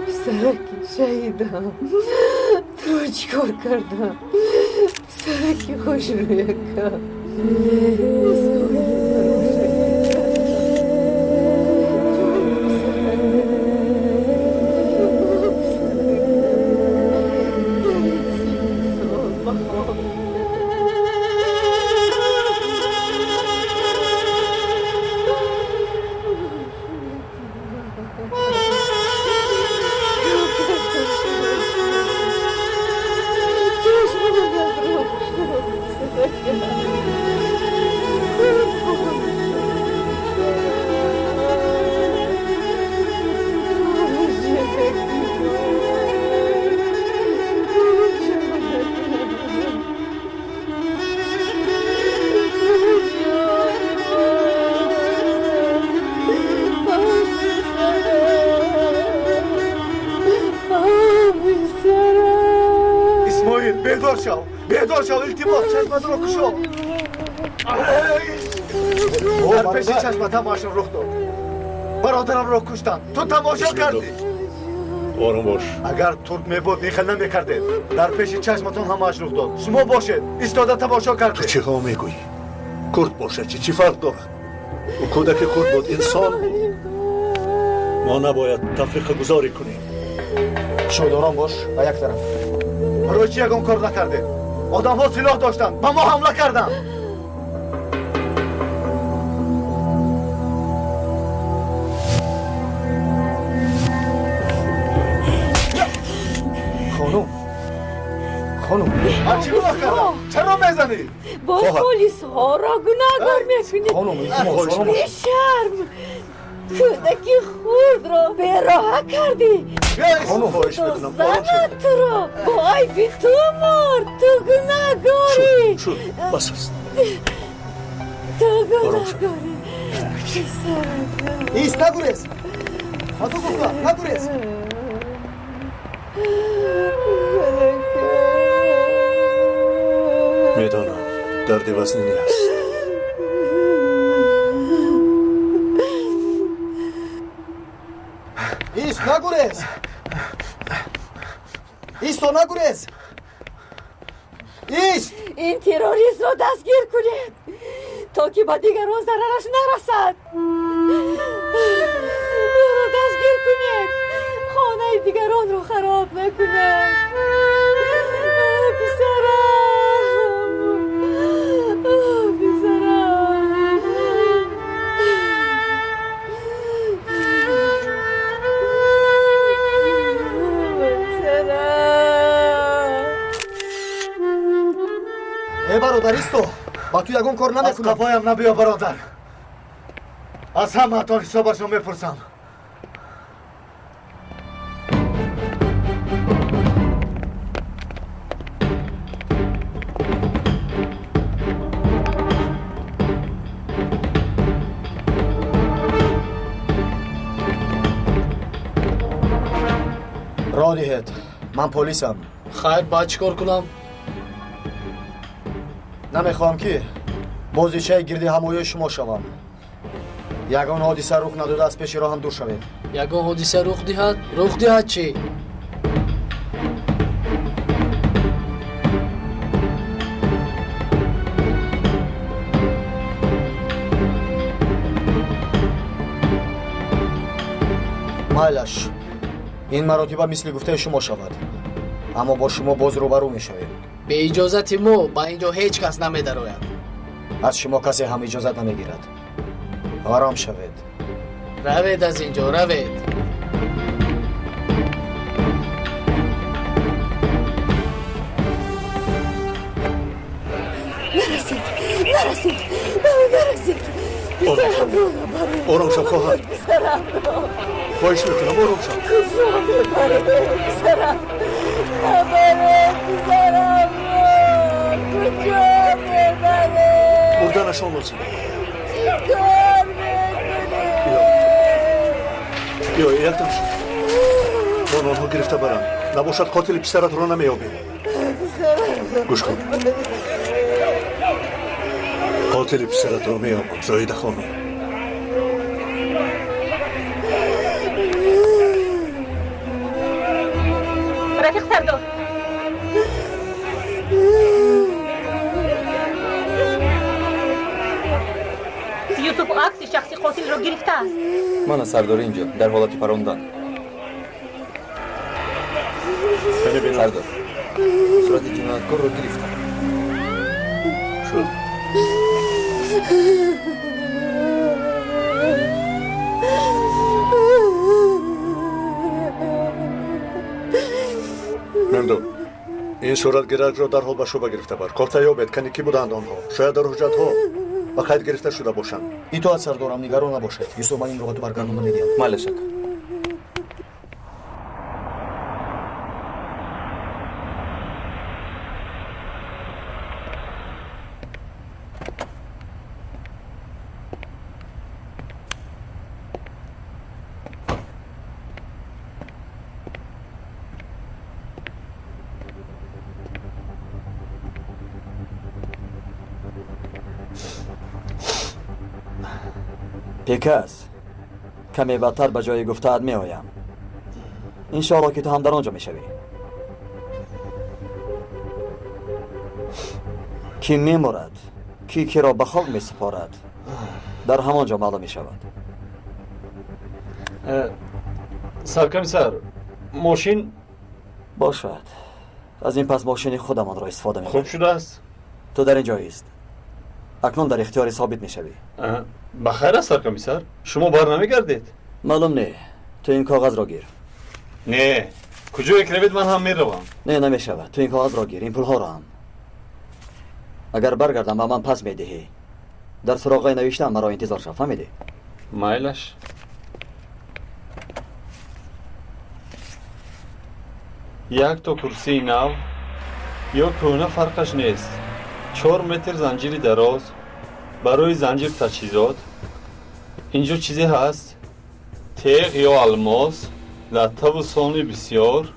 پسرک شهیدم تو چیکار کردم پسرکی خوش روی کم بهدار شو التماس چشمت رو کشو در پیش چشمت تماشا رخ داد برادرم رو کشتن تو تماشا کردی آروم باش اگر ترک میبود میخل نمیکرده در پیش چشمتون همش رخ داد شما باشید ایستاده تماشا کردی چه ها میگویی کرد باشه چی فرق دارد او کودک کرد بود انسان بود ما نباید تفریق گذاری کنیم شوداران باش و یک طرف برای چی یکم کار نکرده آدم ها سلاح داشتن به ما حمله کردن خانم من چی گناه کردم؟ چرا میزنی؟ باز پلیس ها را گناهگار میکنید خانم شرم کودکی خود را به راه کردی خانم باش تو بدونم زنت را با عیبی تو مرد تو گناهگاری شد بس است تو گناهگاری ایست نگوریز خاتو گفتم نگوریز میدانم درد وزنی است ایست نگوریز ایست و نگوریز ایست این تروریست را دستگیر کنید تا که با دیگران ضررش نرسد او را دستگیر کنید خانه دیگران را خراب نکنید پسرم ای برادریستو با تو یگون کار از نمیکنم قفایم نبیا برادر از همه تان حسابشو میپرسم راه دهید من پلیسم خیر باید چیکار کنم؟ نمیخوام که بازیچه گردی هموی شما شوم یگان حادثه رخ نداده از پیش راه هم دور شوید یگان حادثه رخ دهد چی؟ مایلش این مراتبه مثل گفته شما شود اما با شما باز روبرو می شویم به اجازت ما با اینجا هیچ کس نمیدراید از شما کسی هم اجازت نمیگیرد آرام شوید روید از اینجا روید نرسید پسرم رو نبره آرام شو خواهر پسرم رو خواهش میکنم آرام شو کجا ببره پسرم نبره پسرم رو کجا ببره بردنشان لازم چیکار میکنه یا یک دم شد من آنها گرفته برم نباشد قاتل پسرت رو نمیابیم گوش کن قاتل پسرت رو میابم زاهده خانم سردار یوسف عکس شخصی قاتل را گرفته است. من سردار اینجا در حالت پراندن. سردار صورت جنایتکار رو گرفتم. شد. ممدو این صورتگرک را در حال به شبه گرفته بر گفته یابد کنی کی بودند آنها شاید در حجتها به قید گرفته شده باشند итоат сардорам нигарон набошед юсуф ман имро ба ту баргардонда медиҳам майли шак. پیکس کمی بدتر به جای گفته‌ات می آیم انشاءالله که تو هم در آنجا می شوی کی می مرد کی را به خاک می سپارد در همانجا معلوم می شود سرکمیسر ماشین باشد از این پس ماشین خودمان را استفاده می خوب شده است تو در اینجا است اکنون در اختیار ثابت می شوی بخیر است سرکمیسر شما بار نمیگردید معلوم نه تو این کاغذ را گیر نه کجا یک روید من هم میروم نه نمی شود تو این کاغذ را گیر این پول ها را هم اگر برگردم به من پس می دهی در سراغ نوشتم مرا انتظار شد فهمیدی مایلش یک تا کرسی نو یا کونه فرقش نیست 4 متر زنجیری دراز برای زنجیر تجهیزات اینجا چیزی هست تیغ یا الماس لطف و سانی بسیار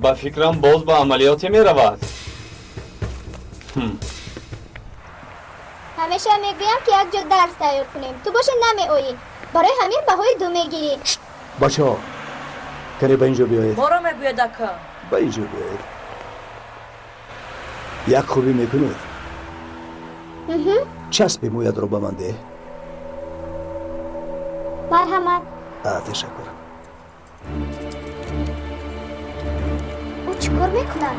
به فکرم باز به عملیاتی می رود همیشه میگویم که یک جا درس تیار کنیم تو باشه نمی‌آیی برای همین بهای 2 میگیری بچه ها کنی به اینجا بیایید برو میگوید اکا به اینجا بیایید یک خوبی میکنید چسب موید رو به من ده مرحمت تشکر او چیکار میکنن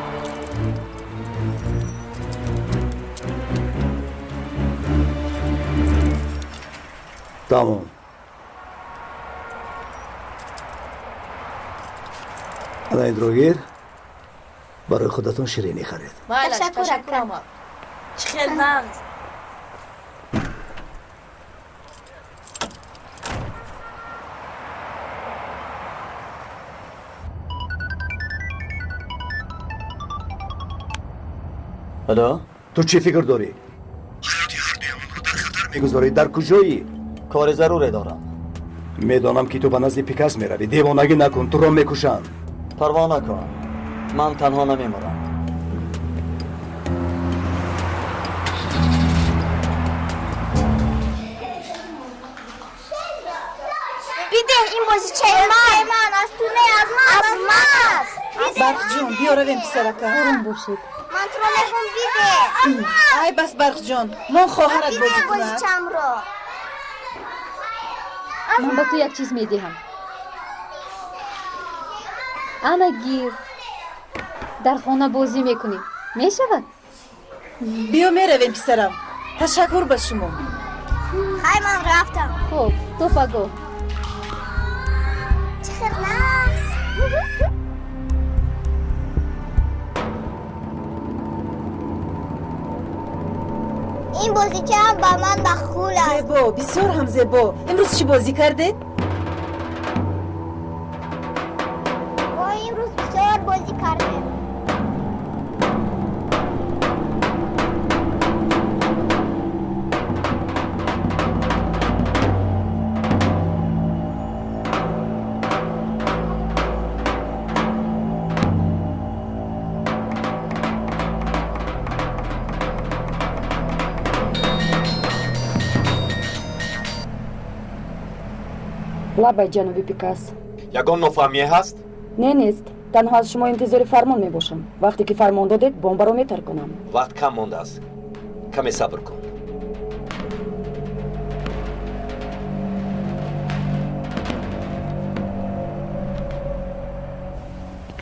تمام انا این دروگیر برای خودتون شیرینی خرید تشکر اکرم خیلی نمز الو تو چی فکر داری؟ حیاتی هر دویمون رو در خطر میگذاری در کجایی؟ کار ضروری دارم میدانم که تو به نزد پیکس میروی دیوانگی نکن تو را میکشن پروا نکن من تنها نمیمرم بیده این بازیچه من از تو نه از من است برق جون بیا رویم پسرکا من تو رو میخوام بیده ای بس برق جون من خواهرت بازی کنم بازیچم رو من به تو یک چیز میدهم اما گیر در خانه بازی میکنیم میشود بیا میرویم پسرم تشکر به شما خیلی من رفتم خب تو بگو چه خلاص این بازیچه هم با من مخول است زیبا بسیار هم زیبا امروز چی بازی کردید؟ ما امروز بسیار بازی کردیم لابای جنوبی پیکاس یگان نفهمیه هست نه نیست. تنها از شما انتظار فرمان می باشم. وقتی که فرمان دادید بمب را میتر کنم. وقت کم مانده است. کمی صبر کن.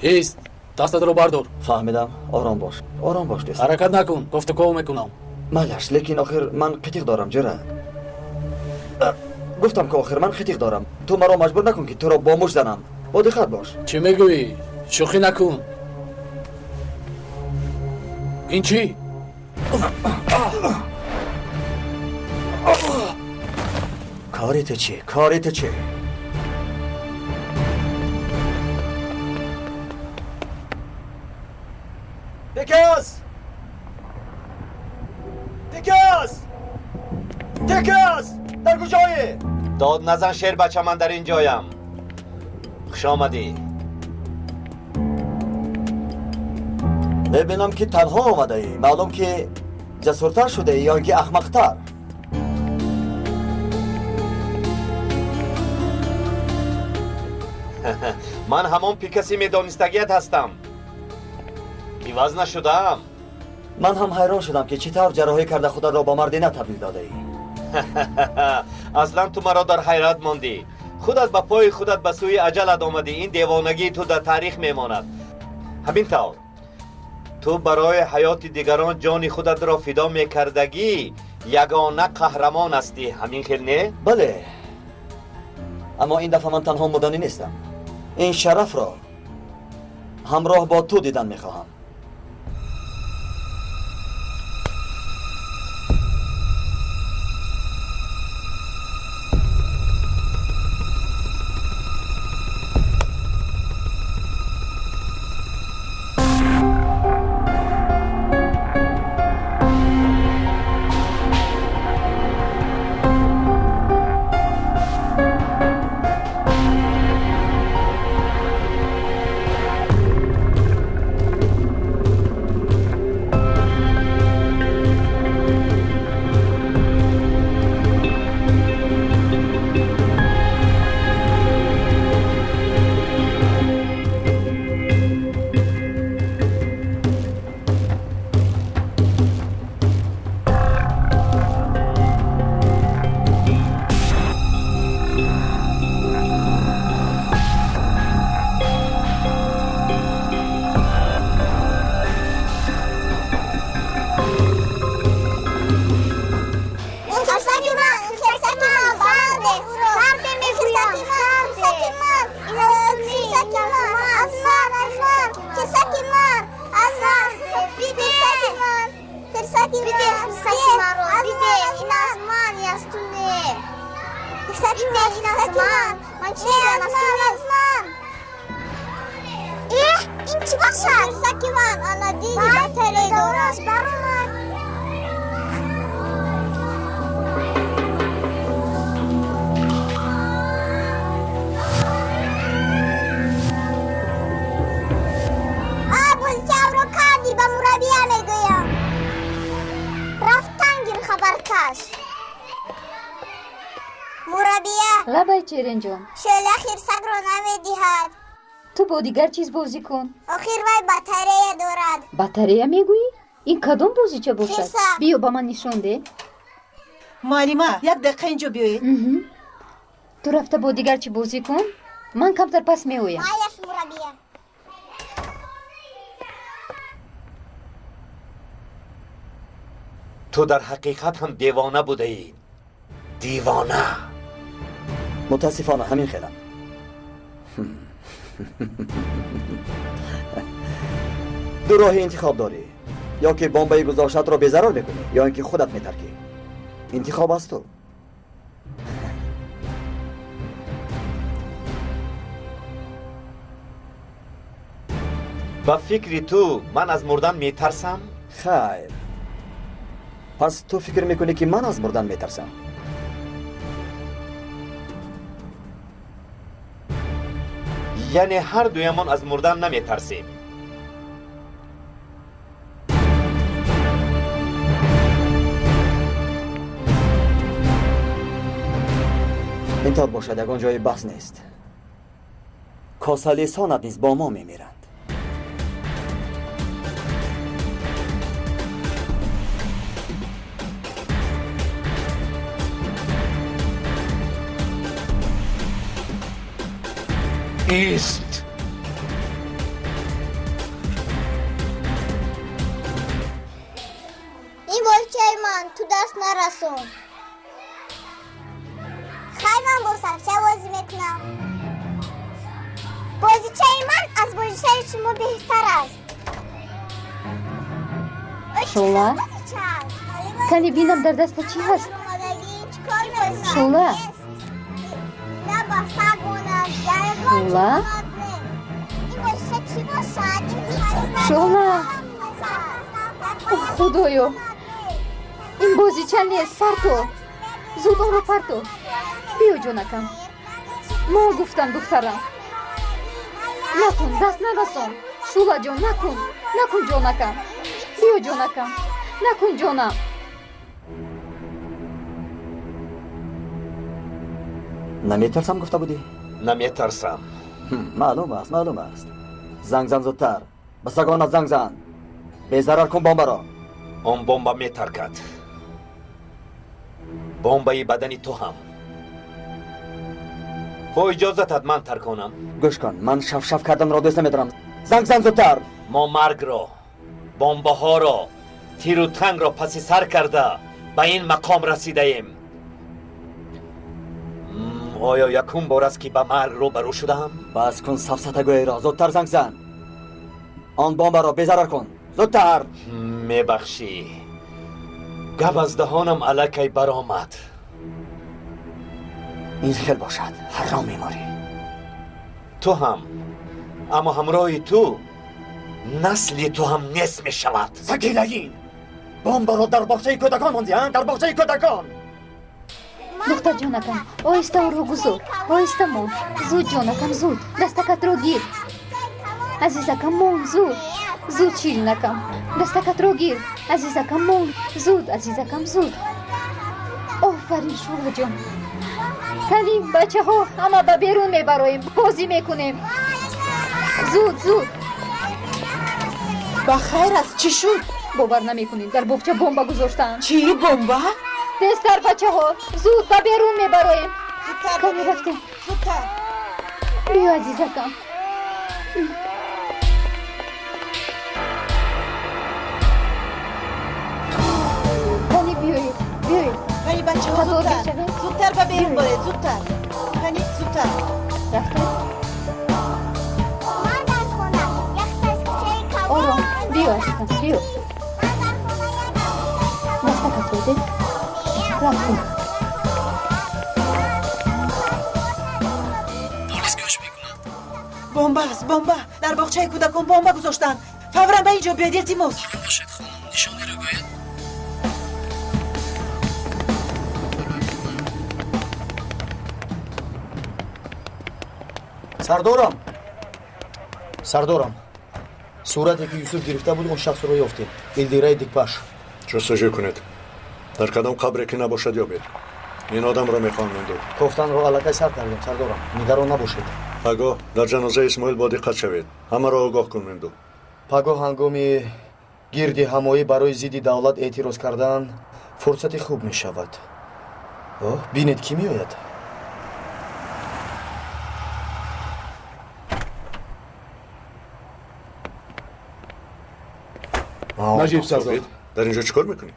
ایست. دستت رو بردار. فهمیدم. آرام باش. آرام باش دوست. حرکت نکن. گفتگو میکنم. مالش لیکن آخر من قطیق دارم جرا. گفتم که آخر من قطیق دارم. تو مرا مجبور نکن که تو را با مش زنم. با دقت باش. چی میگویی؟ شوخی نکن. این چی؟ کاری تو چی؟ کاری تو چی؟ تکاس! تکاس! تکاس! در کجایی؟ داد نزن شیر بچه، من در این جایم. خوش آمدی. ببینم که تنها آمده ای. معلوم که جسورتر شده ای یا اینکه احمقتر. من همون پیکسی میدانستگیت هستم. بیواز نشدم. من هم حیران شدم که چطور جراحی کرده خودت را با مردینه تبدیل داده ای. اصلا تو مرا در حیرت ماندی. خودت به پای خودت به سوی اجلت آمدی. این دیوانگی تو در تاریخ میماند. همین طور تو برای حیات دیگران جان خودت را فدا میکردگی یگانه قهرمان هستی. همین خیل نه؟ بله، اما این دفعه من تنها مدانی نیستم. این شرف را همراه با تو دیدن میخواهم. چرنجان شل اخیر سگ رو نمیدهد. تو با دیگر چیز بازی کن. آخیر وی بطریه دارد. بطریه میگویی؟ این کدام بازی چه باشد؟ بیا با من نشان ده. معلمه یک دقیقه اینجا بیایی. تو رفته با دیگر چی بازی کن؟ من کمتر پس میویم. مایش مربیه. تو در حقیقت هم دیوانه بوده ای. دیوانه. متاسفانه همین خیلم. دو راه انتخاب داری. یا که بمبای گذاشت را بی‌ضرر بکنی یا اینکه خودت میترکی. انتخاب از تو. با فکری تو من از مردن میترسم؟ خیر. پس تو فکر میکنی که من از مردن میترسم؟ یعنی هر دویمان از مردن نمیترسیم. اینطور باشد، یکان جای بحث نیست. کاسالیسانت نیز با ما میمیرند. ایست. این بازیچه من تو دست نرسون. خیلی من بازم چه بازی میکنم. بازیچه من از بازیچه شما بهتر است. شولا کنی بینم در دست چی هست؟ شولا شولا شولا خدایا این بازیچه نیست. پرتو زود آن رو پرتو. بیا جانکم. ما گفتم دخترم نکن دست نرسان. شولا جان نکن جانکم. بیا جانکم نکن جانم. نمیترسم گفته بودی؟ نمیترسم. معلوم است. زنگ زن زودتر. به سگانت زنگ زن. بی‌ضرر کن بمب را. اون بمب میترکد. بمبای بدنی تو هم. با اجازتت من ترکانم. گوش کن، من شف کردن را دوست نمیدارم. زنگ زن زودتر. ما مرگ را، بمب ها را، تیر و تنگ را پس سر کرده به این مقام رسیده ایم. آیا یکم بار است که به مرگ رو برو شدم؟ بس کن سفسطگویی را. زودتر زنگ زن. آن بمب را بی‌ضرر کن. زودتر. میبخشی. گپ از دهانم الکی برآمد. این خیل باشد. حرام میماری. تو هم. اما همراه تو نسلی تو هم نصف میشود. سگیلگین بمب را در باغچه کودکان ماندی. در باغچه کودکان. دختر جانکم آیسته او رو گذار. آیسته مون. زود جانکم زود. دستکت رو گیر. عزیزکم مون زود شیرینکم. دستکت رو گیر. عزیزکم مون زود. عزیزکم زود. آفرین شولا جان. کنیم بچه ها اما به بیرون میبرایم. بازی میکنیم. زود با خیر است. چی شد؟ باور نمیکنین در باغچه بمب گذاشتن. چی بمبا؟ دستر بچه ها زود به بیرون میبرایم. کنی رفتیم. زودتر. بیا عزیزکم. کنی بیایید. کنی بچه ها زودتر به بیرون باید. زودتر کنی زودتر. رفتیم. آرام بیا عزیزم بیا. دستکت رو ده. رفتیم. پلیس گوش میکنن. بمب است. بمب در باغچه کودکان بمب گذاشتن. فورا به اینجا بیاید. التماس. باشید خانم نشانی رو باید. سردارم صورتی که یوسف گرفته بود اون شخص رو یافتیم. ایلدیرای دیکپاش. جستجو کنید. در کدام قبری که نباشد یابید. این آدم را میخوام مندو. کفتن رو علاقه سر کردیم سردارم. نگران نباشید. پگاه در جنازه اسماعیل با دقت شوید. همه را آگاه کن مندو. پگاه هنگامی گردی همایی برای ضد دولت اعتراض کردن فرصتی خوب می شود. بینید کی می آید. نجیب سردار در اینجا چیکار میکنی؟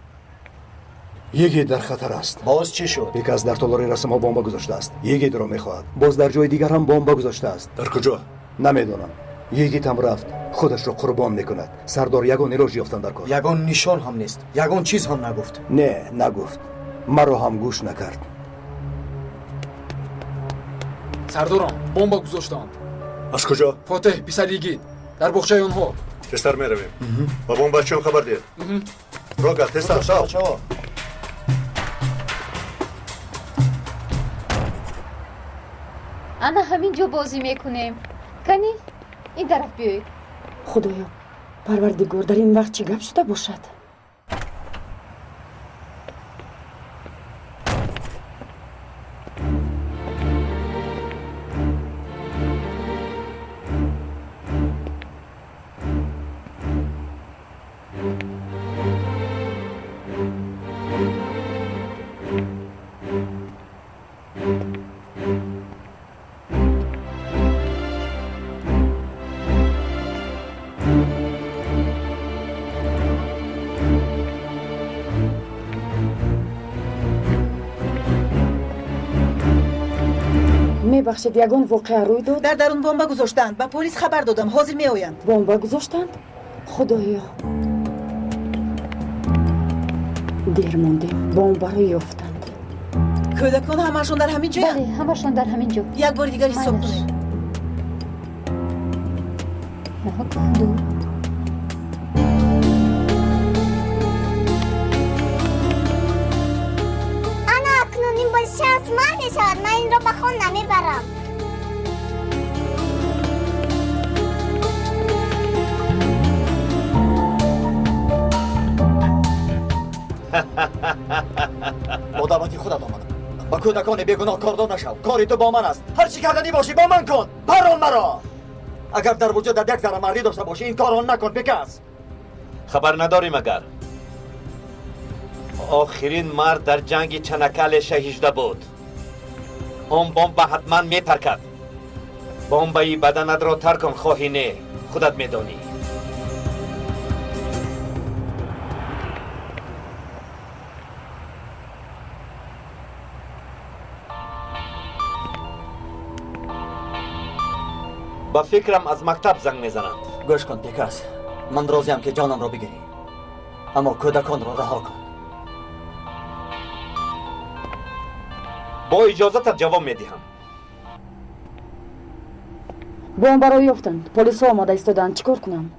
یکی در خطر است. باز چی شد؟ یکی از در تالار رسم ها بمب گذاشته است. یکی را میخواهد. باز در جای دیگر هم بمب گذاشته است. در کجا؟ نمیدونم. یکی تم رفت. خودش را قربان میکند. سردار یگان نیروش یافتن در کار. یگان نشان هم نیست. یگان چیز هم نگفت. نه نگفت. مرا هم گوش نکرد. سردارم بمب گذاشتند. از کجا؟ فاتح پسر یگید در باغچه آنها. تستر میرویم. با بمب بچه‌ام خبر دید. روگا تستر شاو. انا همینجا بازی میکنیم. کنی این طرف بیایید. خدایا پروردگار در این وقت چه گپ شده باشد؟ میبخشید یگان واقعه روی داد؟ در درون بمب گذاشتند. با پلیس خبر دادم. حاضر میآیند. بمب گذاشتند؟ خدایا دیر موندیم. بمب را یافتند. کودکان همشون در همین جا؟ بله همشون در همین جا. یک بار دیگر حساب کنید. این بازی از من میشود. من این رو به خون نمیبرم. با دعوتی خودت آمدم. با کودکان بیگناه کاردار نشو. کاری تو با من است. هر چی کردنی باشی با من کن. پران مرا. اگر در وجود یک ذره مردی داشته باشی این کارو نکن. بکس. خبر نداری مگر آخرین مرد در جنگ چنکل شهیده بود. اون بمب حتما میترکد. بمبایی بدنت را ترک کن. خواهی نه خودت میدانی. با فکرم از مکتب زنگ میزنند. گوش کن پیکاس. من راضیم که جانم را بگیری. اما کودکان را رها کن. با اجازتت جواب میدهم. بمب را یافتند. پلیس ها آماده ایستادند. چیکار کنم؟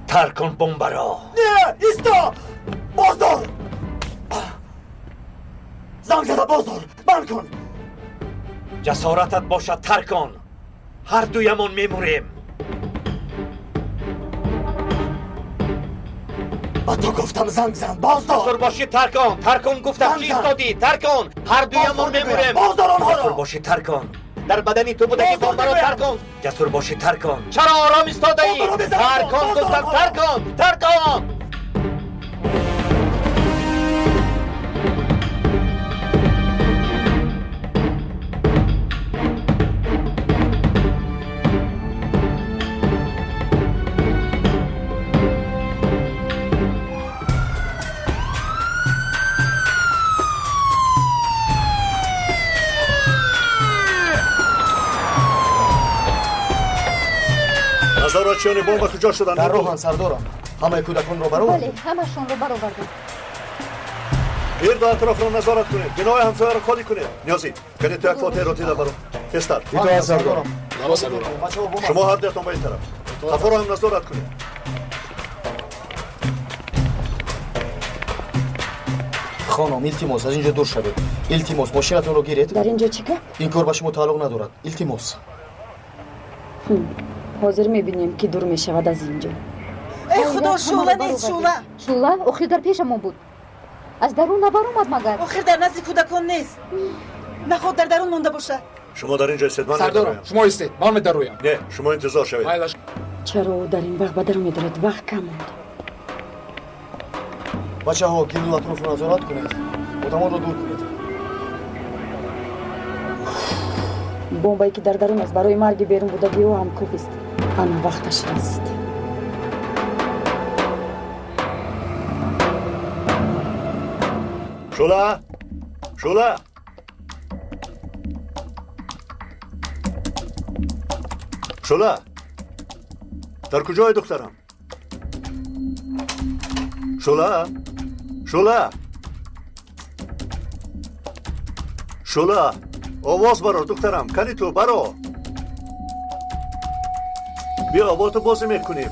ترک کن بمب را. نه ایستا. بازدار. زنگ زده بازدار. بند کن. جسارتت باشد ترک کن. هر دویمون میموریم. با تو گفتم زنگ زن. بازدار. جسور باشی ترک کن. ترک کن گفتم. چی ایستادی؟ ترک کن. هر دویمون میموریم. بازدار آنها را. جسور باشی ترک کن. در بدنی تو بوده که بمب را ترک کن. جسور باشی ترک کن. چرا آرام ایستاده ای؟ ترک کن گفتم. ترک کن. ترک کن. نظارتچیان بمب کجا شدن؟ در راهن سردارم. همه کودکان رو برآوردیم. بله همشون رو برآوردیم. گرد و اطراف را نظارت کنید. بنای همسایه را خالی کنید. نیازی کنید تو یک فاتحه را تیده برو. تستر. ایتو سردارم. شما هر دیتون به این طرف. خفا را هم نظارت کنید. خانم التماس از اینجا دور شوید. التماس ماشینتون رو گیرید. در اینجا چیکار؟ این کار به شما تعلق ندارد. التماس. حاضر میبینیم که دور میشود از اینجا. ای خدا شوله نیست. شوله شوله آخر در پیشمون بود. از درون نبر اومد مگر. آخر در نزد کودکان نیست. نخود در درون مونده باشه. شما در اینجا استید. من سردارم شما استید. من میدرویم. نه شما انتظار شوید. چرا او در این وقت بدر میدارد؟ وقت کم ماند. بچه ها گرد و اطراف رو نظارت کنید. اتومبیل رو دور کنید. بمبایی که در درون است برای مرگ بیرون بودگی او هم کافی است. اما وقتش رسید. شوله شوله شوله در کجای دخترم؟ شوله شوله شوله آواز برو دخترم. کنی تو برو. بیا با تو بازی میکنیم.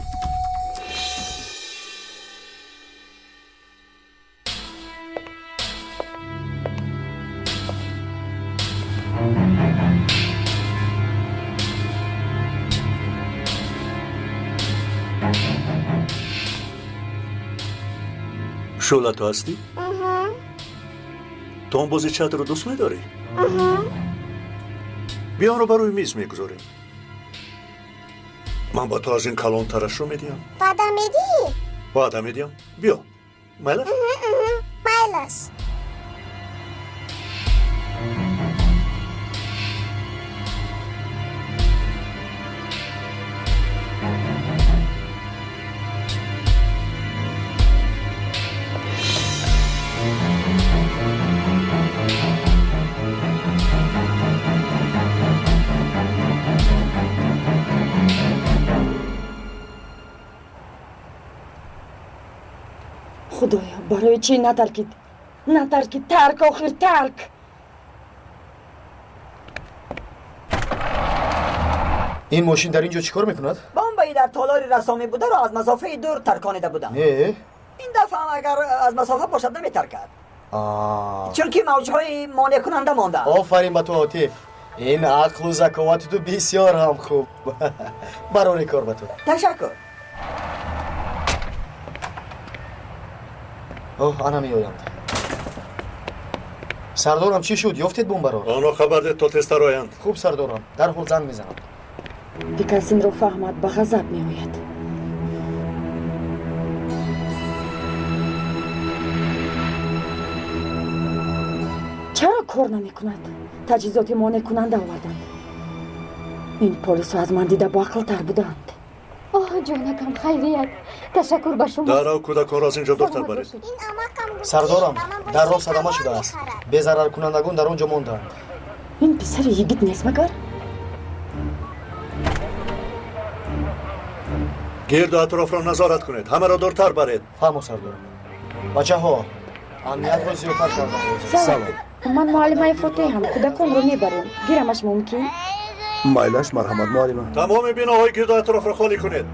شوله تو هستی؟ تو هم بازی چتر رو دوست میداری؟ بیا رو بروی میز میگذاریم. من با تو از این کلان ترش رو میدیم. بعدا میدی؟ وعده میدیم بیا میلش مایلش خدایا برای چی نترکید ترک آخر ترک. این ماشین در اینجا چیکار میکند؟ بمبئی در تالار رسامی بوده را از مسافه دور ترکانیده بودم. این دفعه هم اگر از مسافه باشد نمیترکد. چون که موجهای مانع کننده مانده. آفرین به تو عاطف. این عقل و ذکاوت تو بسیار هم خوب. برای کار به تو. تشکر. انا میآیند. سردارم چی شد؟ یافتید بمب را؟ آنها خبر ده تا تست آیند. خوب سردارم. در حال زنگ میزنم. دیکس این رو فهمد به غضب میآید. چرا کار نمی کند؟ تجهیزات مانع کننده آوردند. این پلیس از من دیده با عقل تر بودند. جانکم خیریت. تشکر به شما. در او کودکان را از اینجا دورتر برید. سردارم در راه صدمه شده است. بی ضرر کنندگان در آنجا ماندند. این پسر یگیت نیست مگر؟ گرد و اطراف را نظارت کنید. همه را دورتر برید. فهمو سردارم. بچه ها امنیت را زیادتر کردن. سلام. من معلمه فوتی هم کودکان رو میبرم. گیرمش ممکن؟ مایلش مرحمت معلمه. تمام بیناهای گرد و اطراف را خالی کنید.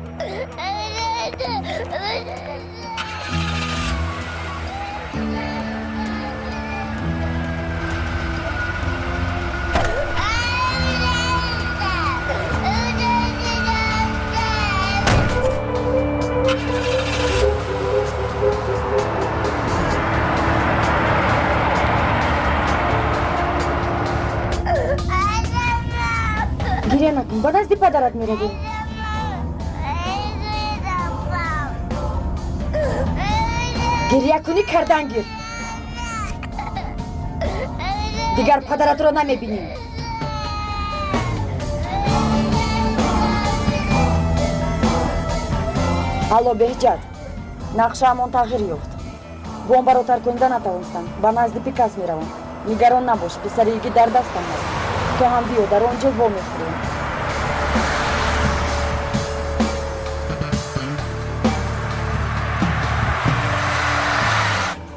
گریه نکن. با نزدی پدرت میرویم. گریه کنی کردن گیر. دیگر پدرت رو نمیبینیم. الو بهجت. نقشه همون تغییر یافت. بمب رو ترک کننده نتوانستند. با نزد پیکاس میروم. نگران نباش. پسر یکی در دستم هست. تو هم بیا در آنجا وا میخوریم.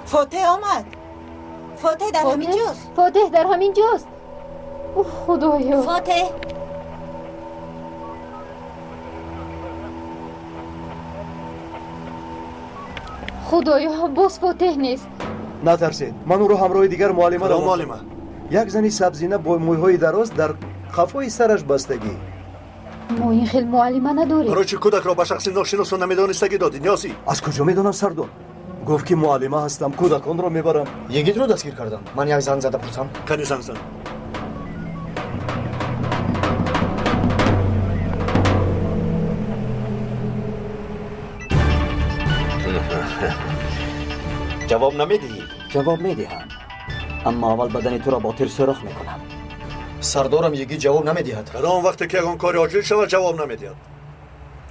فاتح آمد. فاتح در همین جاست. فاتح در همین جاست. خدایا. فاتح خدایا باز فاتح نیست. نترسید من او رو همراه دیگر معلمه کدام معلمه؟ یک زنی سبزینه با مویهای دراز در قفای سرش بستگی. ما این خیلی معلمه نداریم. برای چی کودک را به شخصی ناشناس و نمیدانستگی دادی نیازی؟ از کجا میدانم سردار؟ گفت که معلمه هستم کودکان رو میبرم. یگیت رو دستگیر کردم. من یک زنگ زده پرسم. کنی زنگ زن. جواب نمیدهی؟ جواب میدهم. اما اول بدن تو را با تیر سرخ میکنم. سردارم یگی جواب نمیدهد. در آن وقت که اون کاری عاجل شود جواب نمیدهد.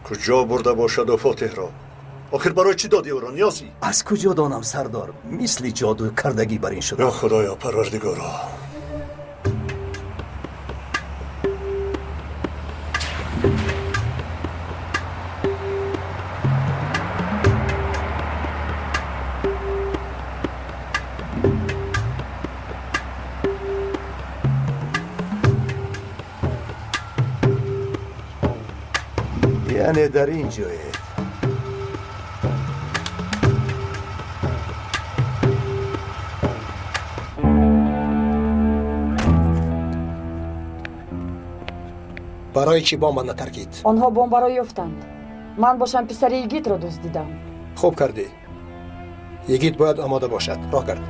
کجا برده باشد و فاتح را؟ آخر برای چی دادی او را نیازی؟ از کجا دانم سردار؟ مثل جادو کردگی بر این شده. یا خدایا پروردگارا. یعنی در این جایه برای چی بمب نترکید؟ آنها بمب را یافتند. من باشم پسر یگیت را دزدیدم. خوب کردی. یگیت باید آماده باشد. راه گرد.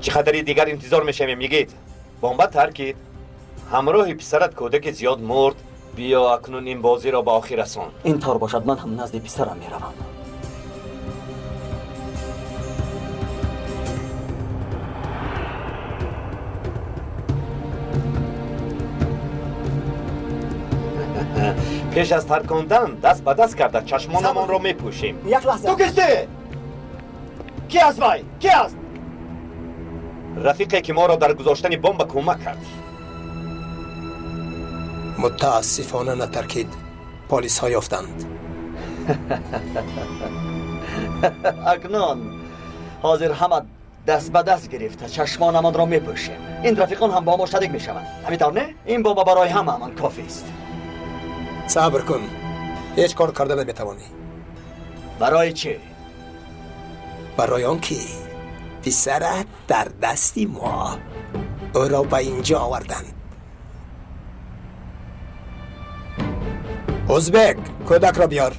چقدری دیگر انتظار میشویم یگید؟ بمب ترکید. همراه پسرت کودک زیاد مرد. بیا اکنون این بازی را به آخر رسان. اینطور باشد من هم نزد پسرم میروم. پیش از ترکاندن دست به دست کرده چشمانمان را میپوشیم. یک لحظه. تو کسی؟ کی است وای؟ کی است؟ رفیقی که ما را در گذاشتن بمب کمک کرد. متاسفانه نترکید. پلیس ها یافتند. اکنون حاضر همه دست به دست گرفته چشمانمان را میپوشیم. این رفیقان هم با ما شریک میشوند. همینطور نه؟ این بمب برای همه من کافی است. صبر کن. هیچ کار کرده نمیتوانی. برای چی؟ برای آنکه پسرت در دستی ما او را به اینجا آوردند. ازبک کودک را بیار.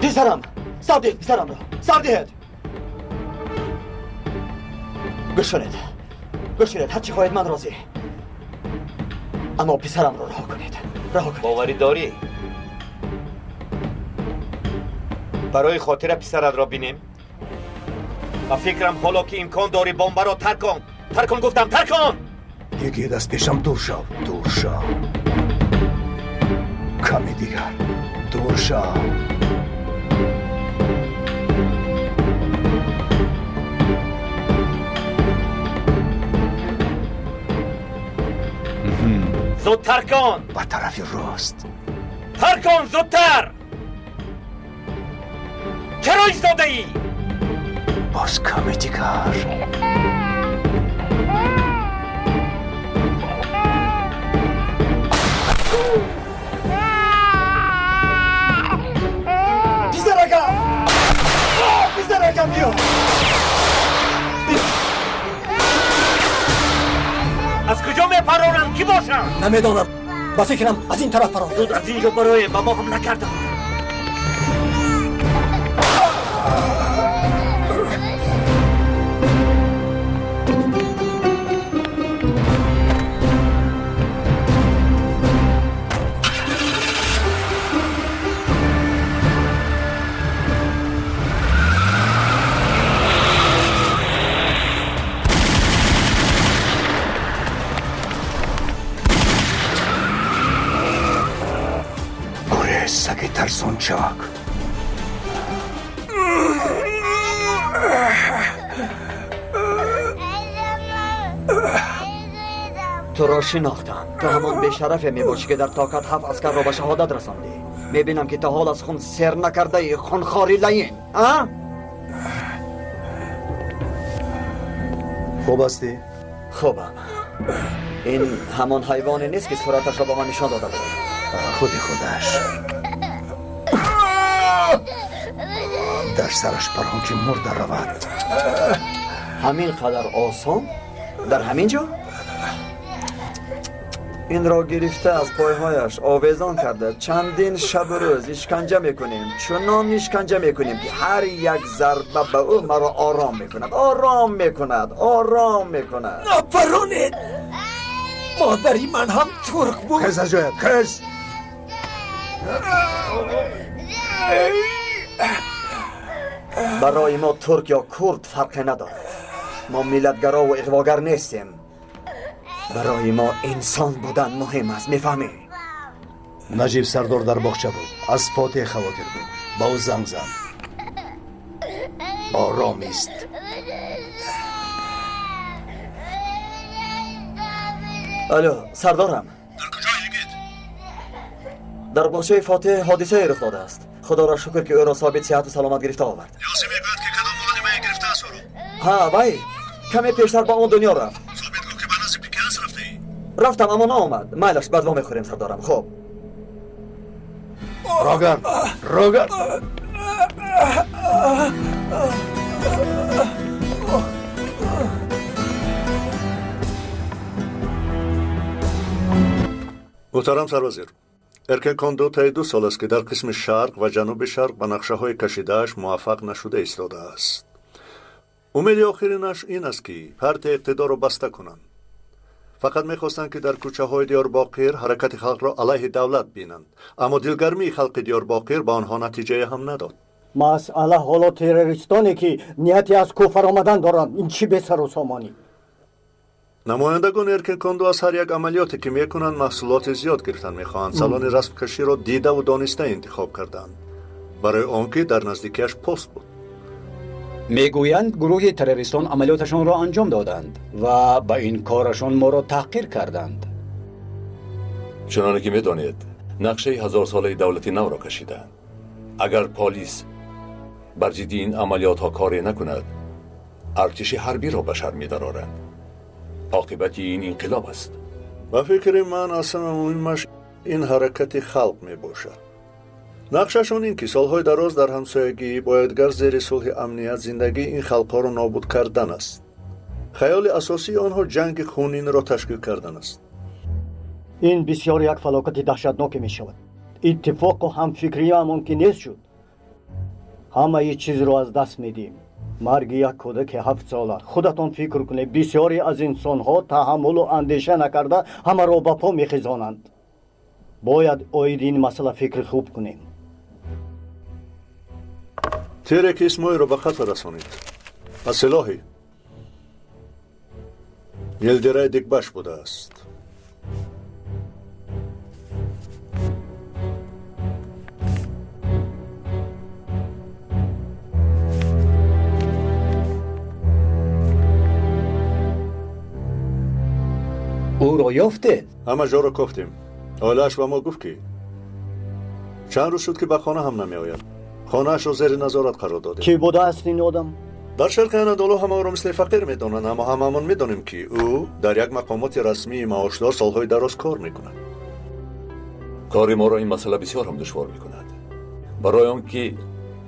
پسرم سر دهید پسرم را سر دهید. گوش کنید هرچی خواهید من راضی، اما پسرم را رها کنید. باوری داری؟ برای خاطر پسرت را بینیم. و فکرم حالا که امکان داری بمب را ترک کن گفتم ترک کن. یکی دست پیشم دور شو. کمی دیگر دور شو. زودتر کن. به طرف راست. ترک کن زودتر. چرا ایستاده ای؟ باز کمی دیگر. پسرکم بیا. از کجا میپرورن؟ کی باشن؟ نمیدانم. با فکرم از این طرف پران. زود از اینجا برایم و ما هم نکردم. سگ ترسونچاک. تو را شناختم. تو همان بیشرف میباشی که در طاقت 7 عسکر را به شهادت رساندی. میبینم که تا حال از خون سر نکرده ای. خونخواری لین. خوب هستی؟ خوبم. این همان حیوانی نیست که صورتش را به من نشان داده بود. خودش در سرش پران که مرده رود. همین قدر آسان؟ در همین جا؟ این را گرفته از پایهایش آویزان کرده چندین شب و روز اشکنجه میکنیم. چنان اشکنجه میکنیم که هر یک ضربه به او مرا آرام میکند. نپرونید. مادری من هم ترک بود. خز از جایت خز. برای ما ترک یا کرد فرقی ندارد. ما ملتگرا و اغواگر نیستیم. برای ما انسان بودن مهم است. میفهمی؟ نجیب سردار در باغچه بود. از فاتح خواطر بود. با او زنگ زن. آرام است. الو سردارم. در کجایی یگید؟ در باغچه فاتح حادثه رخ داده است. خدا را شکر که او را ثابت صحت و سلامت گرفته آورد. یاسمی گفت که کدام معلمه گرفته است او را؟ ها بای کمی پیشتر با اون دنیا رفت. ثابت گفت که به نزد پیکاس رفته ای؟ رفتم اما نآمد. مایلش بدوا میخوریم سردارم. خب روگر محترم سربازیر، ارکن کندو دو سال است که در قسم شرق و جنوب شرق به نقشه های کشیدهش موفق نشده ایستاده است. امید آخرینش این است که پرت اقتدار را بسته کنند. فقط میخواستند که در کوچه های دیارباقر حرکت خلق را علیه دولت بینند، اما دلگرمی خلق دیارباقر به آنها نتیجه هم نداد. مسئله حالا تروریستانی که نیتی از کفر آمدن دارند، این چی به سر و سامانی؟ نمایندگان ارکن کندو از هر یک عملیاتی که میکنند محصولات زیاد گرفتن میخواهند. سالن رسم کشی را دیده و دانسته انتخاب کردند برای آنکه در نزدیکیش پست بود. میگویند گروه تروریستان عملیاتشان را انجام دادند و به این کارشان ما را تحقیر کردند. چنانه که میدانید نقشه 1000 ساله دولتی نو را کشیدند. اگر پلیس بر ضد این عملیات ها کاری نکند، ارتش حربی را به شر می‌درآورند. عاقبت این انقلاب است. با فکر من اصلا مهمش این حرکت خلق می باشد. نقششون این که سالهای دراز در همسایگی باید زیر صلح امنیت زندگی این خلقها را نابود کردن است. خیال اساسی آنها جنگ خونین را تشکیل کردن است. این بسیار یک فلاکت دهشتناک می شود. اتفاق و همفکری هم ممکن نیست شد. همه چیز را از دست میدیم. مرگ یک کودک 7 ساله. خودتان فکر کنید بسیاری از انسان ها تحمل و اندیشه نکرده همه را به پا میخیزانند. باید آید این مسئله فکر خوب کنیم. تیره که اسمای را به خطر رسانید. از سلاحی یلدره دگبش بوده است. او را یافته؟ همه جا را کفتیم. آلش به ما گفت که چند روز شد که به خانه هم نمی آید. خانه اش را زیر نظارت قرار داده. کی بوده است این آدم؟ در شرق انادولو همه او را مثل فقیر می دانند، اما هممون می دانیم که او در یک مقامات رسمی معاشدار سالهای دراز کار می کند. کار ما را این مسئله بسیار هم دشوار می کند. برای آنکه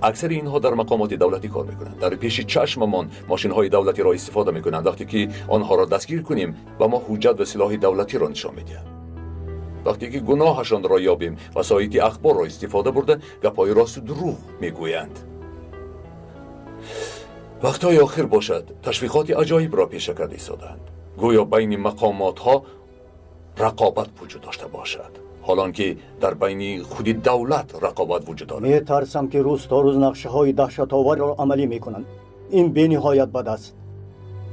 اکثر اینها در مقامات دولتی کار میکنند. در پیش چشممان ماشین های دولتی را استفاده میکنند. وقتی که آنها را دستگیر کنیم و ما حجت و سلاح دولتی را نشان میدهند. وقتی که گناهشان را یابیم و سایت اخبار را استفاده برده گپای راست و دروغ میگویند. وقتهای آخر باشد تشویقات عجایب را پیش کرده ایستادند. گویا بین مقامات ها رقابت وجود داشته باشد، حالان که در بین خود دولت رقابت وجود دارد. می ترسم که روز تا روز نقشه های دهشت آور را عملی می کنند. این بی نهایت بد است.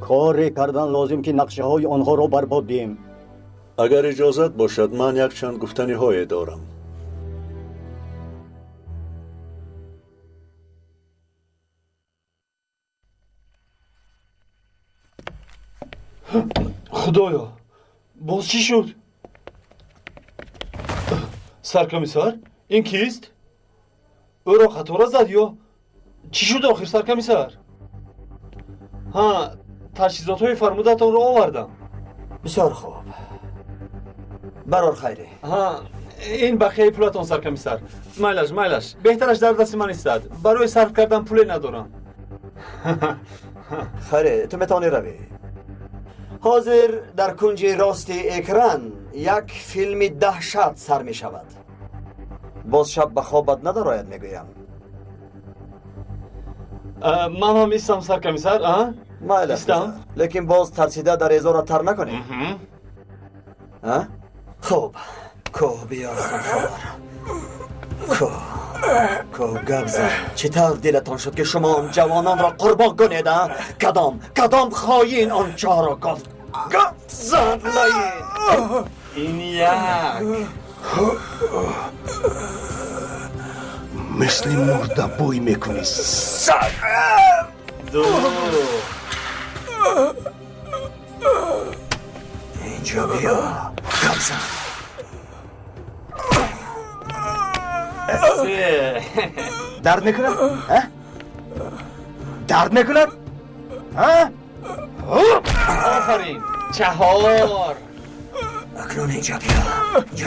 کار کردن لازم که نقشه های آنها را برباد دهیم. اگر اجازت باشد من یک چند گفتنی های دارم. خدایا باز چی شد؟ سرکمیسر این کیست؟ او را خطوره زد یا چی شد آخر سرکمیسر؟ ها تجهیزات های فرمودتان را آوردم. بسیار خوب. برار خیره. ها این بخیه پولتان سرکمیسر. مایلش بهترش در دست من استاد. برای صرف کردن پول ندارم. خیره تو میتونی روی. حاضر در کنج راست اکران یک فیلم دهشت سر می شود. باز شب به خوابت نداراید میگویم. من هم ایستم سرکمیسر. مایل ایستم. لیکن باز ترسیده در ازا را تر نکنی. خوب کوه بیار کوه گبزن. چطور دلتان شد که شما جوانان را قربان کنید؟ کدام خاین آنچه را گفت؟ گبزن لایین. این یک مثل مرده بوی میکنی سر. دو اینجا بیا گبزن. درد میکند؟ درد میکند؟ آفرین 4 اکنون اینجا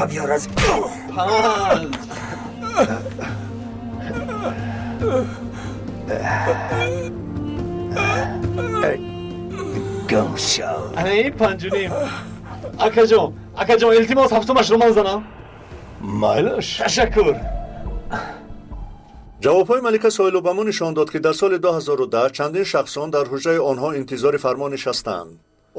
بیار از 5 گم شو. این 5.5. اکا جان التماس هفتمش رو من زنم. مایلش تشکر. ҷавобҳои малика соилу ба мо нишон дод ки дар соли 2010 чандин шахсон дар ҳуҷраи онҳо интизори фармон нишастанд.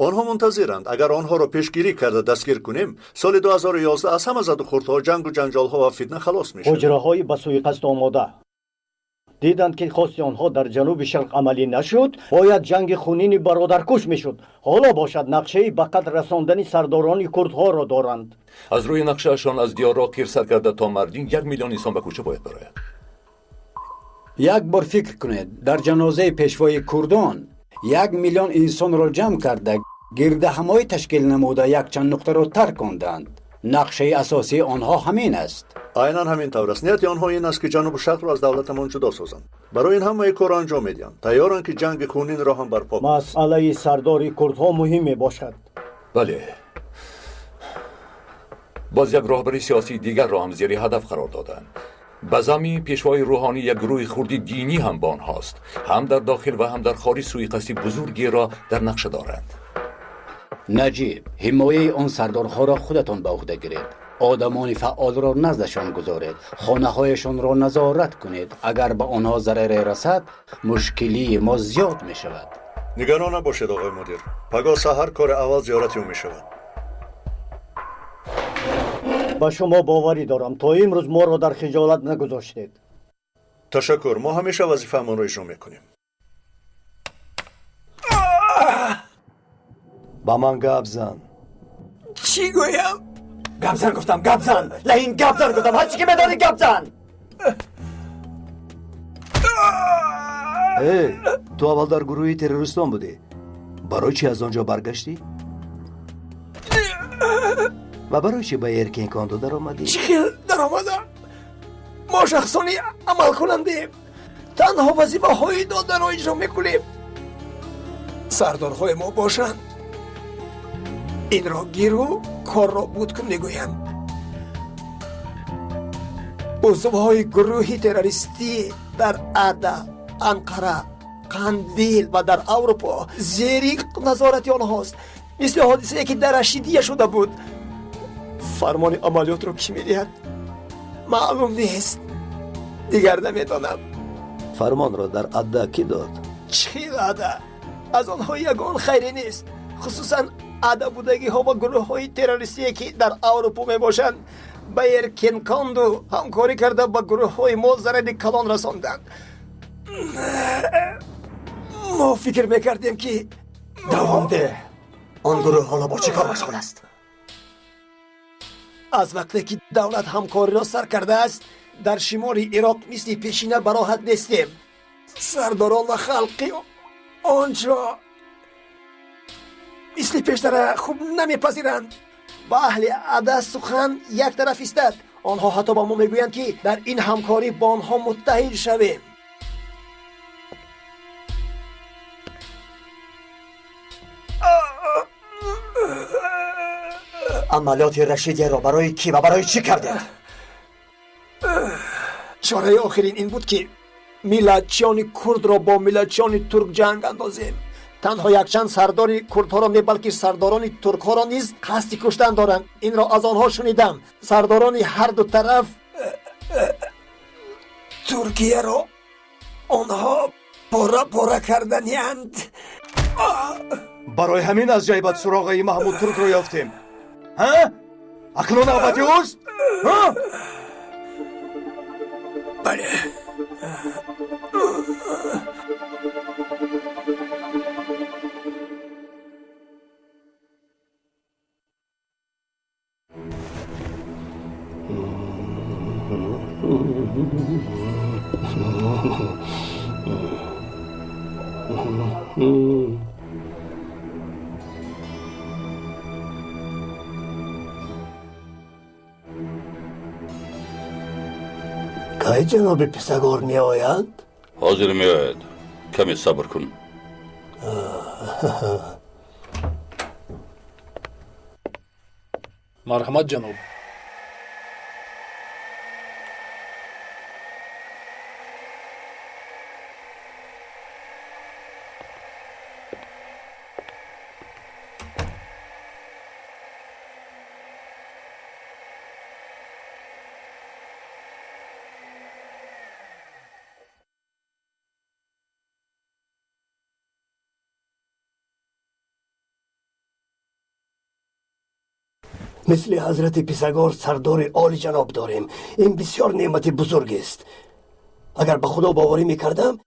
онҳо мунтазиранд агар онҳоро пешгирӣ карда дастгир кунем, соли 2011 аз ҳама задухӯрдҳо, ҷангу ҷанҷолҳо ва фитна халос мешавем. ҳуҷраҳои ба суиқасд омода диданд ки хости онҳо дар ҷануби шарқ амалӣ нашуд, бояд ҷанги хунини бародаркуш мешуд. ҳоло бошад нақшаи ба қад расондани сардорони курдҳоро доранд. аз рӯи нақшаашон аз диёрро қирсар карда то мардин 1 миллион инсон ба кӯча бояд барояд. як бор фикр кунед, дар ҷанозаи пешвои курдон 1 миллион инсонро ҷамъ карда гирдаҳамоӣ ташкил намуда якчанд нуқтаро тарк конданд. нақшаи асосии онҳо ҳамин аст. айнан ҳамин тавр аст. нияти онҳо ин аст ки ҷанубу шарқро аз давлатамон ҷудо созанд. барои ин ҳамаи корро анҷом медиҳанд. тайёранд ки ҷанги хунинро ҳам барпо кунанд. масъалаи сардори курдҳо муҳим мебошад. бале, боз як роҳбари сиёсии дигарро ҳам зери ҳадаф қарор доданд. ба замми пешвои рӯҳонӣ як гурӯҳи хурди динӣ ҳам ба онҳост. ҳам дар дохил ва ҳам дар хориҷ суиқасди бузургеро дар нақша доранд. наҷиб, ҳимояи он сардорҳоро худатон ба уҳда гиред. одамони фаъолро наздашон гузоред. хонаҳояшонро назорат кунед. агар ба онҳо зараре расад, мушкилии мо зиёд мешавад. нигарон набошед оғои мудир. пагоҳ саҳар кори аввал зиёрати ӯ мешавад. ба шумо боварӣ дорам, то имрӯз моро дар хиҷолат нагузоштед. ташаккур, мо ҳамеша вазифаамонро иҷро мекунем. ба ман гап зан. چی گویم؟ گپ زن گفتم، گپ زن. لئین گپ زن گفتم، هر چی که بدانی گپ زن. ای تو اول در گروهی تروریستان بودی، برای چی از آنجا برگشتی؟ و برای چی به ارکین کاندو در آمدی؟ چی خیل در آمدم؟ ما شخصانی عمل کنندیم، تنها وظیفه های داده را اجرا میکنیم. سردارهای ما باشند این را گیرو کار را بود کن میگویند. عضوهای گروه تروریستی در ادا، انقره، قندیل و در اروپا زیر نظارت آنهاست. مثل حادثه که در رشیدیه شده بود. فرمان عملیات رو کی میدهد؟ معلوم نیست. دیگر نمیدانم. فرمان را در ادا کی داد؟ چی ادا؟ از آنها یگان خیری نیست. خصوصا ادا بودگی ها و گروه های تروریستی که در اروپا می باشند با ارکنکاندو همکاری کرده با گروه های ما ضرر کلان رساندند. ما فکر میکردیم که دوام ده. آن گروه حالا با چی کار مشغول است؟ از وقتی که دولت همکاری را سر کرده است در شمال عراق مثل پیشینه براحت نیستیم. سرداران و خلقی آنجا مثل پیشتر خوب نمیپذیرند. با اهل ادا سخن یک طرف استد. آنها حتی با ما میگویند که در این همکاری با آنها متحد شویم. عملیات رشیدیه را برای کی و برای چی کرده؟ چاره آخرین این بود که میلادچیان کرد را با میلادچیان ترک جنگ اندازیم. تنها یک چند سرداری کردها را نه بلکه سرداران ترک ها را نیز قصد کشتن دارند. این را از آنها شنیدم. سرداران هر دو طرف ترکیه را آنها پاره پاره کردنیند. برای همین از جیبت سراغ محمود ترک رو یافتیم. ها؟ اکنون نوبتی اوست؟ ها؟ بله. کی جناب پسگار می آیند؟ حاضر می آید. کمی صبر کن. مرحمت جناب. مثل حضرت پیسگار سردار عالی جناب داریم. این بسیار نعمت بزرگ است. اگر به خدا باوری میکردم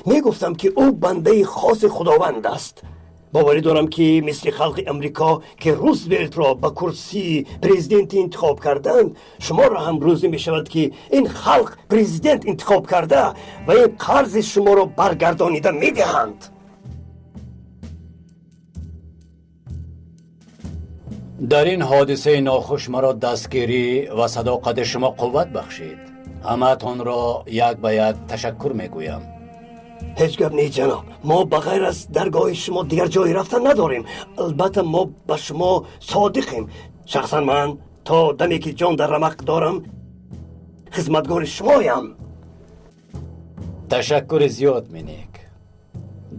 میگفتم که او بنده خاص خداوند است. باوری دارم که مثل خلق امریکا که روزولت را به کرسی پرزیدنت انتخاب کردند، شما را هم روزی می شود که این خلق پرزیدنت انتخاب کرده و این قرض شما را برگردانیده می دهند. در این حادثه ناخوش مرا دستگیری و صداقت شما قوت بخشید. همتون را یک به یک تشکر میگویم. هیچ گپ نیست جناب. ما بغیر از درگاه شما دیگر جایی رفتن نداریم. البته ما به شما صادقیم. شخصا من تا دمی که جان در رمق دارم خدمتگار شمایم. تشکر زیاد مینیک.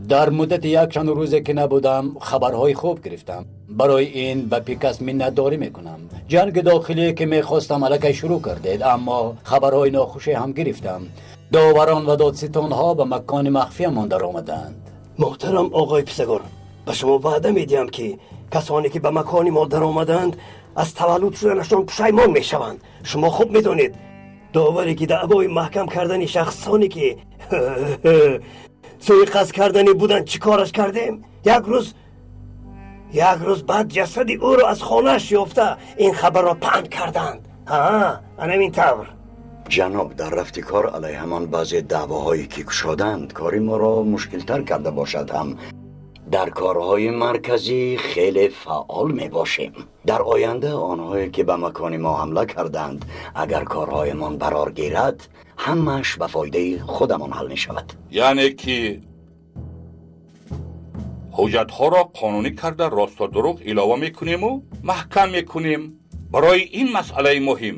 در مدت یک چند روزی که نبودم خبرهای خوب گرفتم. برای این به پیکس منتداری میکنم. جنگ داخلی که میخواستم علیه شروع کردید، اما خبرهای ناخوشی هم گرفتم. داوران و دادستان ها به مکان مخفی من در آمدند. محترم آقای پیسگار، به شما وعده میدیم که کسانی که به مکان ما در آمدند از تولد شدنشان پشیمان میشوند. شما خوب میدونید داوری که دعوای محکم کردن شخصانی که سوی قصد کردنی بودن چی کارش کردیم؟ یک روز بعد جسد او را از خانهش یافته این خبر را پهن کردند. این طور. جناب، در رفت کار علیه همان بعضی دعواهایی که کشادند کاری ما را مشکلتر کرده باشد، هم در کارهای مرکزی خیلی فعال می باشیم. در آینده آنهایی که به مکان ما حمله کردند اگر کارهایمان برار گیرد همش به فایده خودمان حل می شود. یعنی که حجت ها را قانونی کرده راست و دروغ علاوه میکنیم و محکم میکنیم. برای این مسئله مهم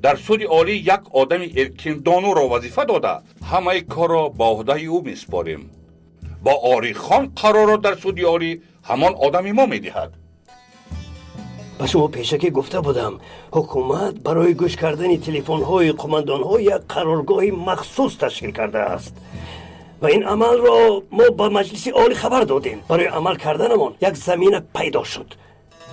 در سود عالی یک آدم ارکین دانو را وظیفه داده همه کار را با عهده او میسپاریم. با آری خان قرار را در سود عالی همان آدم ما میدهد. به شما پیشکی گفته بودم حکومت برای گوش کردن تلفن های قماندان ها یک قرارگاه مخصوص تشکیل کرده است و این عمل را ما با مجلس عالی خبر دادیم. برای عمل کردنمان یک زمین پیدا شد.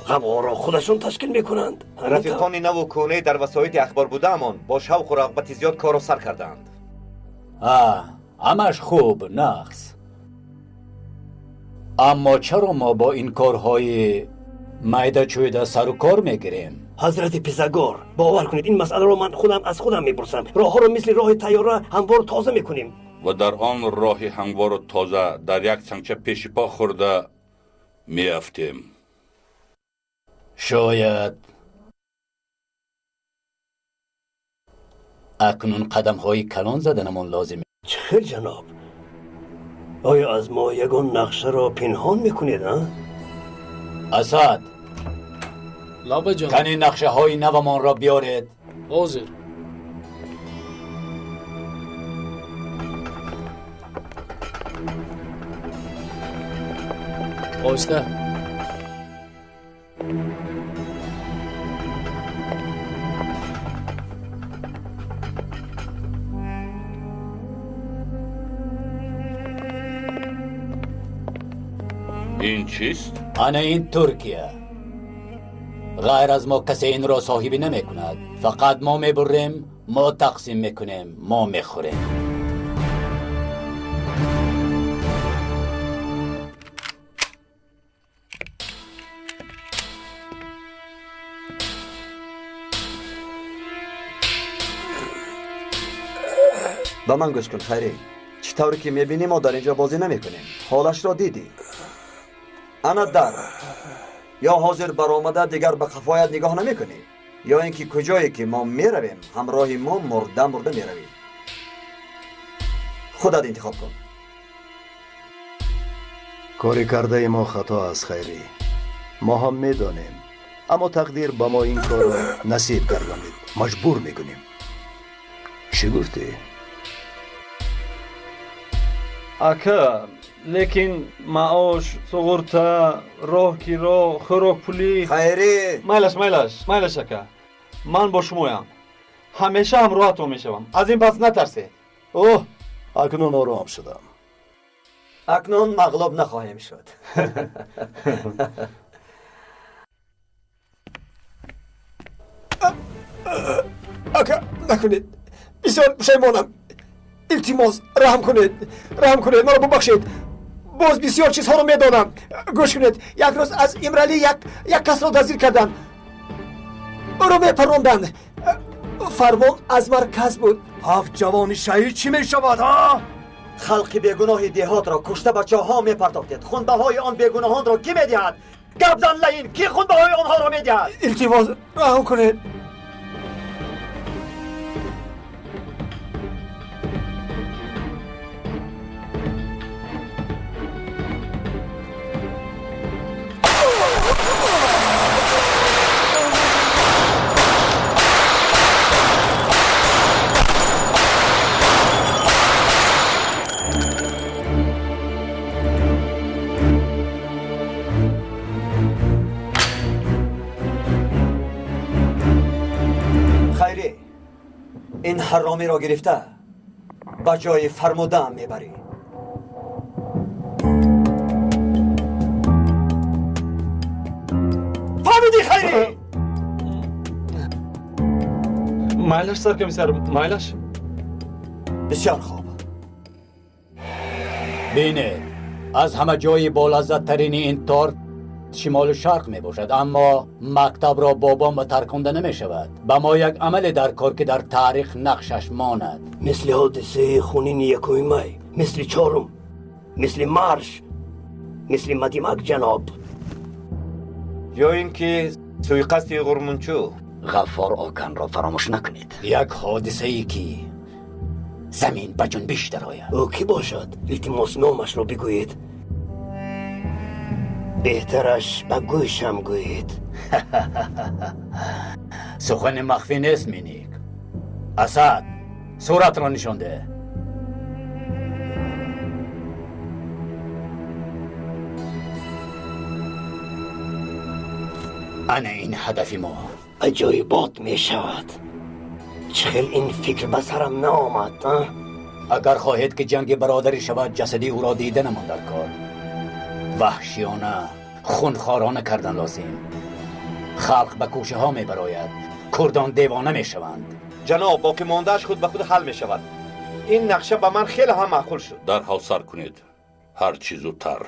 غوا را خودشون تشکیل میکنند. رفیقان نو و کونه در وسایط اخبار بودهمان با شوق و رغبت زیاد کار را سر کردند. همش خوب نقص. اما چرا ما با این کارهای میده چویده سر و کار میگیریم؟ حضرت پیسگار، باور کنید این مسئله را من خودم از خودم میپرسم. راه ها را مثل راه تیاره هموار تازه میکنیم و در آن راه هموار و تازه در یک سنگچه پیش پا خورده میافتیم. شاید اکنون قدم های کلان زدنمون لازمه. چه جناب؟ آیا از ما یگان نقشه را پنهان میکنید؟ اسد، لابا جان، کنی نقشه های نومان را بیارید. حاضر. آسته. این چیست؟ این ترکیه. غیر از ما کسی این را صاحبی نمی کند. فقط ما می بریم، ما تقسیم میکنیم، ما میخوریم. با من گوش کن خیری. چطوری که میبینی ما در اینجا بازی نمیکنیم. حالش را دیدی. انا در یا حاضر برآمده دیگر به خفایت نگاه نمیکنی یا اینکه کجایی که ما میرویم همراه ما مرده میروی. خودت انتخاب کن. کاری کرده ما خطا است خیری. ما هم میدانیم، اما تقدیر با ما این کار را نصیب گردانید. مجبور میکنیم. چی گفتی؟ اکا لیکن معاش سغورتا راه کی راه خوراک پولی خیری مایلش اکا من با شمایم. همیشه همراهتون میشوم. از این پس نترسید. اوه، اکنون آرام شدم. اکنون مغلوب نخواهیم شد. نکنید. بسیار پشیمانم. التماس رحم کنید. مرا ببخشید. باز بسیار چیزها رو میدانم. گوش کنید. یک روز از امرالی یک کس را دزدی کردند. او را میپروندند. فرمان از مرکز بود. 7 جوان شهید چی میشود ها؟ خلق بیگناه دیهات را کشته بچه ها میپرداختید. خونده های آن بیگناهان را کی میدهد؟ گبزن لین کی خونده های آنها را میدهد؟ التماس رحم کنید. این حرامی را گرفته با جای فرمودن میبری. فهمیدی خیری؟ مایلش سرکمیسر مایلش. بسیار خوب. بینه از همه جای بالعزت ترین این تار شمال و شرق می باشد، اما مکتب را بابا مترکنده نمی شود. به ما یک عمل در کار که در تاریخ نقشش ماند، مثل حادثه خونین 1 می، مثل 4، مثل مارش، مثل مدیمک جناب. یا اینکه سوی قصد غرمونچو. غفار آکن را فراموش نکنید. یک حادثه ای که زمین به جنبش درآید. او کی باشد؟ التماس نامش را بگویید. بهترش به گوشم گویید. سخن مخفی نیست مینیک. اسد صورت را نشان ده. انا این هدف ما. عجایبات می شود. چخیل این فکر به سرم نآمد. اگر خواهید که جنگ برادری شود، جسدی او را دیده نمان در کار. وحشیانه خونخوارانه کردن لازم. خلق به کوشه ها می براید، کردان دیوانه می شوند. جناب باقی ماندهش خود به خود حل می شود. این نقشه به من خیلی هم معقول شد. در حال سر کنید هر چی زودتر.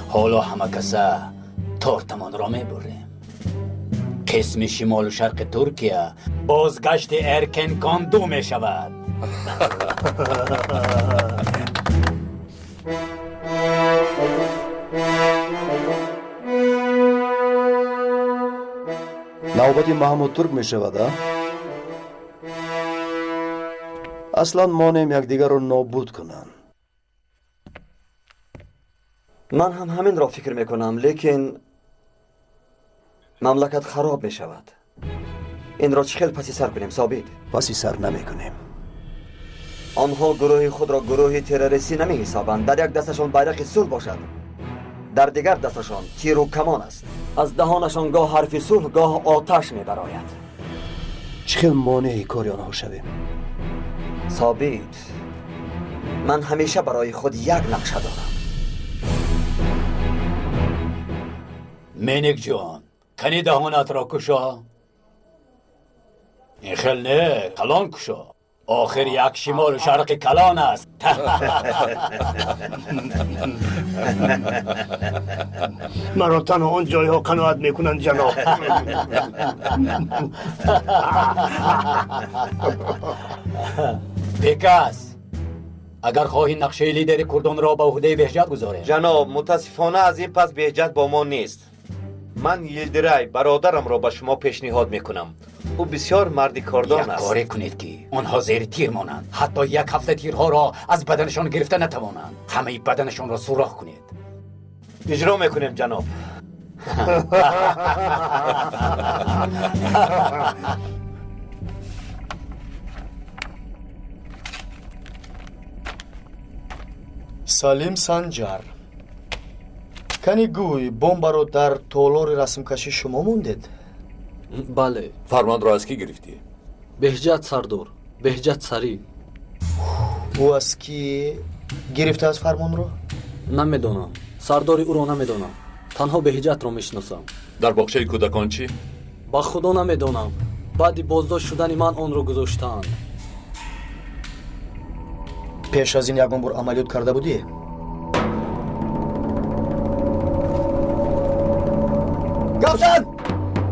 حالا همه کسا تورتمان را می بریم. قسم شمال و شرق ترکیه بازگشت ارکنکان 2 می شود. نوبت محمود ترک می شود. اصلا مانیم یکدیگر رو نابود کنن. من هم همین را فکر میکنم، لیکن مملکت خراب می شود. این را چخیل پسی سر کنیم ثابت؟ پسی سر نمی کنیم. آنها گروه خود را گروه تروریستی نمی حسابند. در یک دستشان بیرق صلح باشد، در دیگر دستشان تیر و کمان است. از دهانشان گاه حرف صلح گاه آتش می براید. چخیل مانع کاری آنها شویم؟ ثابت، من همیشه برای خود یک نقشه دارم. مینیک جوان، کنی دهانت را کشا. این خیل نه، کلان کشا. آخر یک شمال و شرق کلان است. مرا تنها آن جایها قناعت میکنند جناب. پیکس، اگر خواهی نقشه لیدر کردان را به عهده بهجت گذاریم. جناب متاسفانه از این پس بهجت با ما نیست. من یلدرای برادرم را به شما پیشنهاد میکنم. او بسیار مردی کاردان است. یک کاری کنید که آنها زیر تیر مانند. حتی 1 هفته تیرها را از بدنشان گرفته نتوانند. همه بدنشان را سوراخ کنید. اجرا میکنیم جناب. سالیم سنجر، کنی گوی بمب رو در تالار رسمکشی شما موندید؟ بله. فرمان را از کی گرفتی؟ بهجت سردار، بهجت سری. او از کی گرفته از فرمان رو؟ نمیدونم، سرداری او را نمیدونم. تنها بهجت را میشناسم. در باغچه کودکان چی؟ ба худо намедонам баъди боздошт шудани ман онро гузоштаанд. пеш аз ин ягон бор амалиёт карда будӣ? гапзан!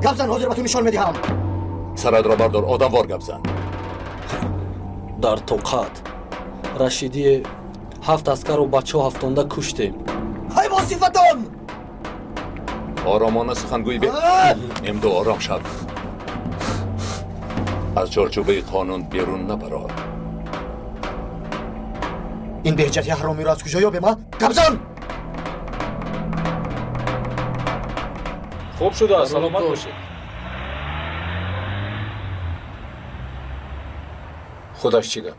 гапзан, ҳозир ба ту нишон медиҳам. сарадро бардор, одамвор гап зан. дар тоқат рашидии 7 аскару бачаҳо ҳафтонда куштем. ҳайвон сифатон! оромона сухангӯй бе. имду ором шав. аз чорчӯбаи қонун берун набаро. ин беҳҷати ҳаромиро аз куҷо ёбем? гапзан! хуб шуда, саломат бошед. худаш чӣ гап?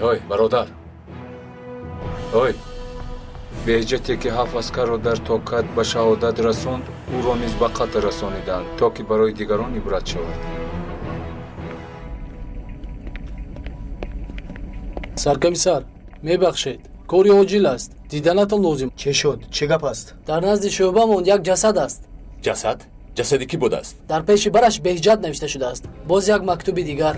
ҳой бародар, ҳой, беҳҷате ки 7 аскарро дар токат ба шаҳодат расонд, ӯро низ ба қатл расониданд, то ки барои дигарон ибрат шавад. саркамисар, мебахшед, кори оҷил аст, диданатон лозим. чӣ шуд? чӣ гап аст? дар назди шӯъбамон як ҷасад аст. ҷасад? ҷасади кӣ будааст? дар пеши бараш беҳҷат навишта шудааст. боз як мактуби дигар.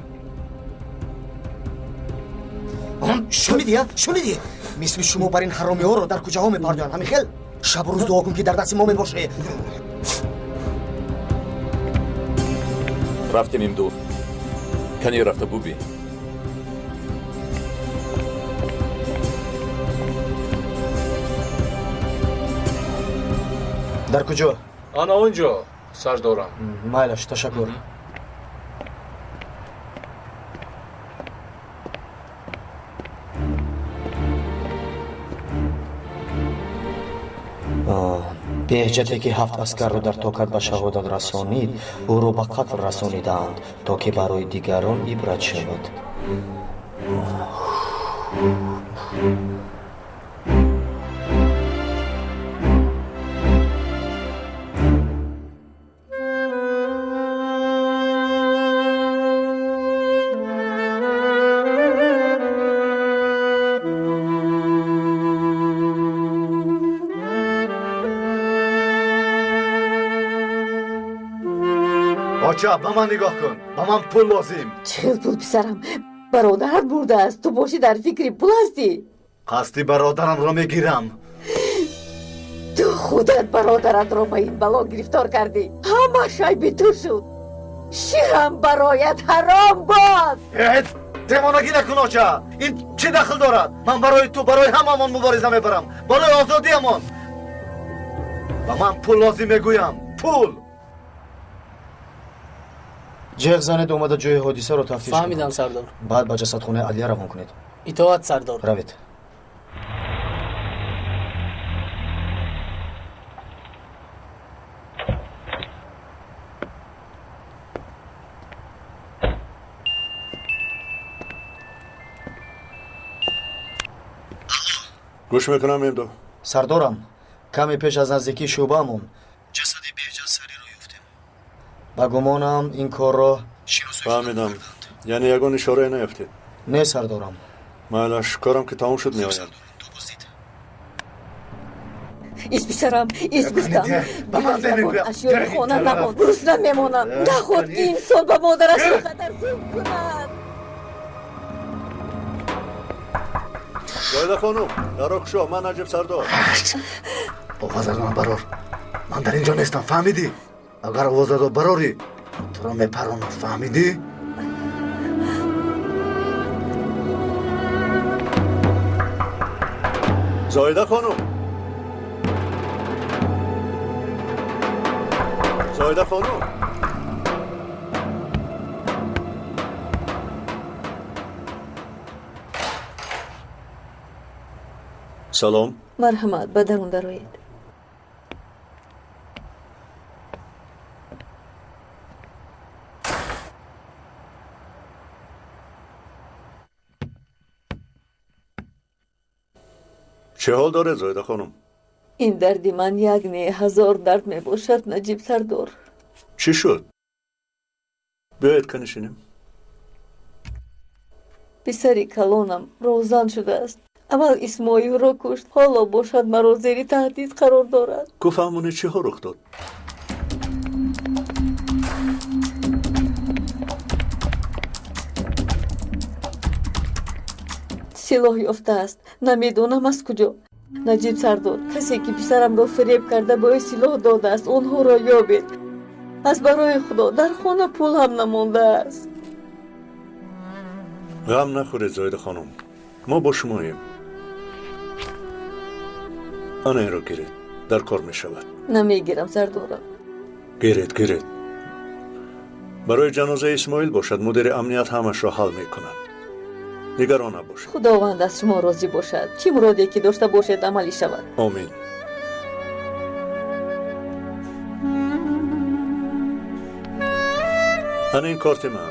шунидӣ? шунидӣ? мисли шумо бар ин ҳаромиҳоро дар куҷаҳо мепардоянд? ҳамин хел шабу рӯз дуо кун ки дар дасти мо мебошӣ. рафтем имду. кане рафта буби. дар куҷо? ана он ҷо сардорам. майлаш, ташаккур. беҳҷате ки 7 аскарро дар токат ба шаҳодат расонид, ӯро ба қатл расонидаанд, то ки барои дигарон ибрат шавад. оча, ба ман нигоҳ кун. Ба ман пул лозим. чил пул писарам? бародарат бурдааст. ту бошӣ дар фикри пул ҳастӣ? қасди бародарамро мегирам. ту худат бародаратро ба ин бало гирифтор кардӣ. ҳамаш айби ту шуд. ширам бароят ҳаром бод. девонагӣ накун оча. ин чӣ дахл дорад? ман барои ту, барои ҳамамон мубориза мебарам. барои озодиамон. ба ман пул лозим мегӯям. пул. ҷеғ занед омада ҷои ҳодисаро тафтиш кунад. фаҳмидам сардор. баъд ба ҷасадхонаи адлия равон кунед. итоат сардор. равед. гӯш мекунам имду. сардорам, каме пеш аз наздикии шӯъбаамон ҷасади беҳҷат сариро ёфтем. ба гумонам ин корро фаҳмидам. яъне ягон ишорае наёфтед? не сардорам. майлаш, корам ки тамом шуд меояд. ист писарам, ист гуфтам. ашёи хона намон. русна мемонам. наход ки инсон ба модараш қадар зулм кунад. зоида хонум, даро кушо, ман наҷиб сардор. овоз аз ман барор. ман дар ин ҷо нестам, фаҳмидӣ? агар овозаро барорӣ, туро мепаронам, фаҳмидӣ? зоида хонум. зоида хонум. салом. марҳамат, ба дарун дароед. чӣ ҳол доред, зоида хонум? ин дарди ман як не ҳазор дард мебошад, наҷиб сардор. чӣ шуд? биёед ка нишинем. پسری کلانم روزن شده است. اول اسماعیل را کشت، حالا باشد مرا زیر تهدید قرار دارد. گفتمونه چی ها رخ داد؟ سلاح یافته است، نمیدانم از کجا. نجیب سردار، کسی که پسرم را فریب کرده باید سلاح داده است، آنها را یابید. از برای خدا در خانه پول هم نمانده است. غم نخورید زاید خانم، ما با شماییم. آنه این رو گیرید، در کار می شود. نمیگیرم سردارم. گیرید. برای جنازه اسماعیل باشد، مدیر امنیت همش را حل می کند. نگران نباشید. خداوند از شما راضی باشد. چی مرادی که داشته باشد عملی شود. آمین. این کارت من.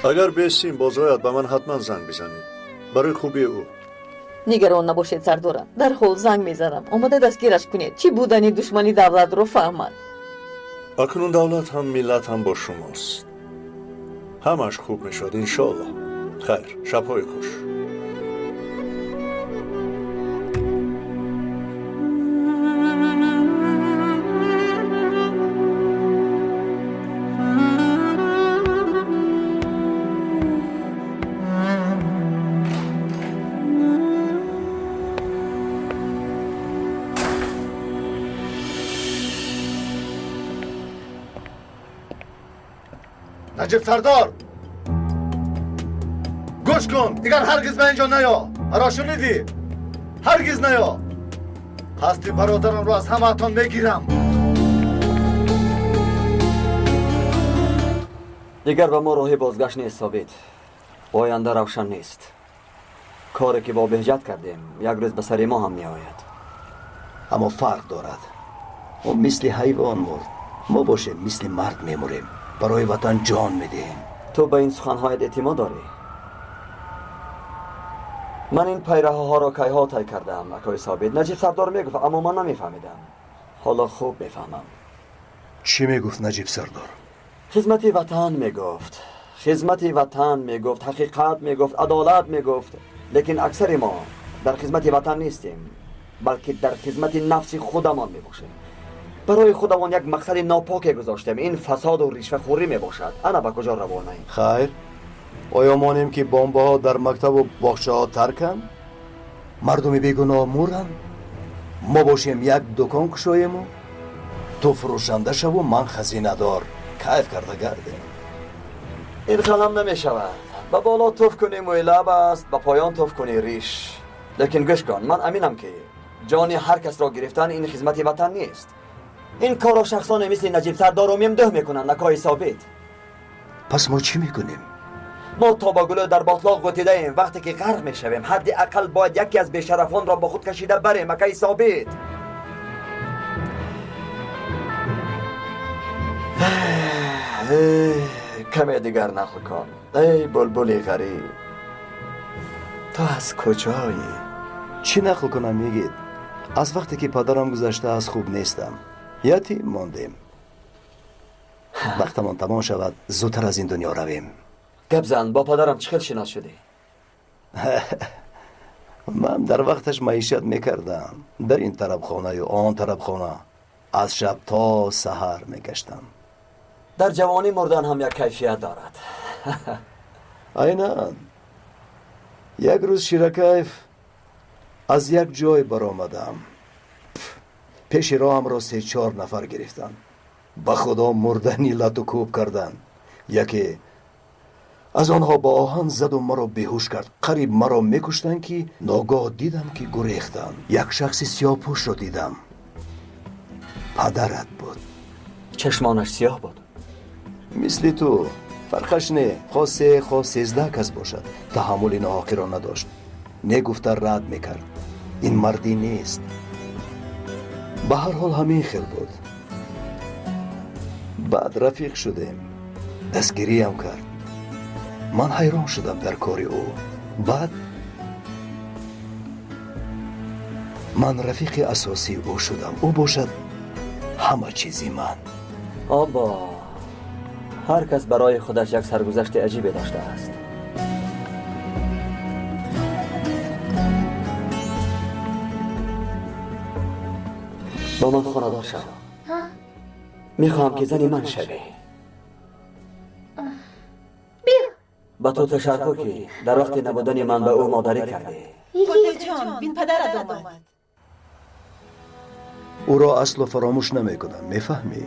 اگر بیستیم بازاید به من حتما زنگ بزنید. برای خوبی او. نگران نباشید سردارم. در حال زنگ میزنم. آمده دستگیرش کنید. چی بودنی دشمنی دولت رو فهمد. اکنون دولت هم ملت هم با شماست. همش خوب میشد انشالله. خیر، شبهای خوش. نجیب سردار گوش کن، دیگر هرگز به اینجا نیا. مرا شنیدی؟ هرگز نیا. قصد برادرم رو از همه‌تان میگیرم. دیگر به ما راه بازگشت نیست ثابت. آینده روشن نیست. کاری که با بهجت کردیم یک روز به سر ما هم می آید. اما فرق دارد. او مثل حیوان مرد، ما باشه مثل مرد میموریم. برای وطن جان میدیم. تو به این سخنهایت اعتماد داری؟ من این پیره ها را کی ها طی کردم اکای ثابت. نجیب سردار میگفت اما من نمیفهمیدم. حالا خوب میفهمم. چی میگفت نجیب سردار؟ خدمت وطن میگفت. خدمت وطن میگفت، حقیقت میگفت، عدالت میگفت. لیکن اکثر ما در خدمت وطن نیستیم، بلکه در خدمت نفس خودمان میباشیم. برای خودمان یک مقصد ناپاک گذاشتیم. این فساد و رشوه خوری میباشد. انا به کجا روانیم؟ خیر، آیا مانیم که بمبه ها در مکتب و باغچه ها ترکن؟ مردم بیگناه مورن؟ ما باشیم یک دکان کشاییم و تو فروشنده شو و من خزینه دار. کیف کرده گردیم. این خلم نمی شود. به بالا توف کنی موی لب است، به پایان توف کنی ریش. لیکن گوش کن، من امینم که جان هر کس را گرفتن این خدمت وطن نیست. این کار را شخصانه مثل نجیب سردار رو میم ده میکنن نکای ثابت. پس ما چی میکنیم؟ ما تا با گلو در باطلاق گتیده ایم. وقتی که غرق میشویم حداقل باید یکی از بیشرفان را با خود کشیده بریم مکای ثابت. کمی دیگر نقل کن ای بلبلی غریب. تو از کجایی؟ چی نقل کنم میگید؟ از وقتی که پدرم گذشته از خوب نیستم. یتیم ماندیم. وقتمان تمام شود زودتر از این دنیا رویم. گپ زن، با پدرم چقدر شناس شدی؟ من در وقتش معیشت میکردم. در این طرف خانه و آن طرف خانه از شب تا سحر میگشتم. در جوانی مردن هم یک کیفیت دارد. اینا یک روز شیرکیف از یک جای برآمدم. پیش راهم را 3-4 نفر گرفتن. به خدا مردنی لط و کوب کردن. یکی از آنها با آهن زد و مرا بیهوش کرد. قریب مرا میکشتن که ناگاه دیدم که گریختن. یک شخص سیاه‌پوش را دیدم. پدرت بود. چشمانش سیاه بود. مثل تو. فرقش نه. خواه 13 کس باشد. تحمل این آقی را نداشت. نگفته رد میکرد. این مردی نیست. به هر حال همین خیل بود. بعد رفیق شدیم. دستگیری هم کرد. من حیران شدم در کار او. بعد من رفیق اساسی او شدم. او باشد همه چیزی من. آبا هر کس برای خودش یک سرگذشت عجیبی داشته است. با من خانه‌دار شو. میخوام که زنی من شوی. بیا. با تو تشکر که در وقت نبودن من به او مادری کردی. فوتل جان بین پدرت آمد. او را اصلا فراموش نمیکنم. میفهمی؟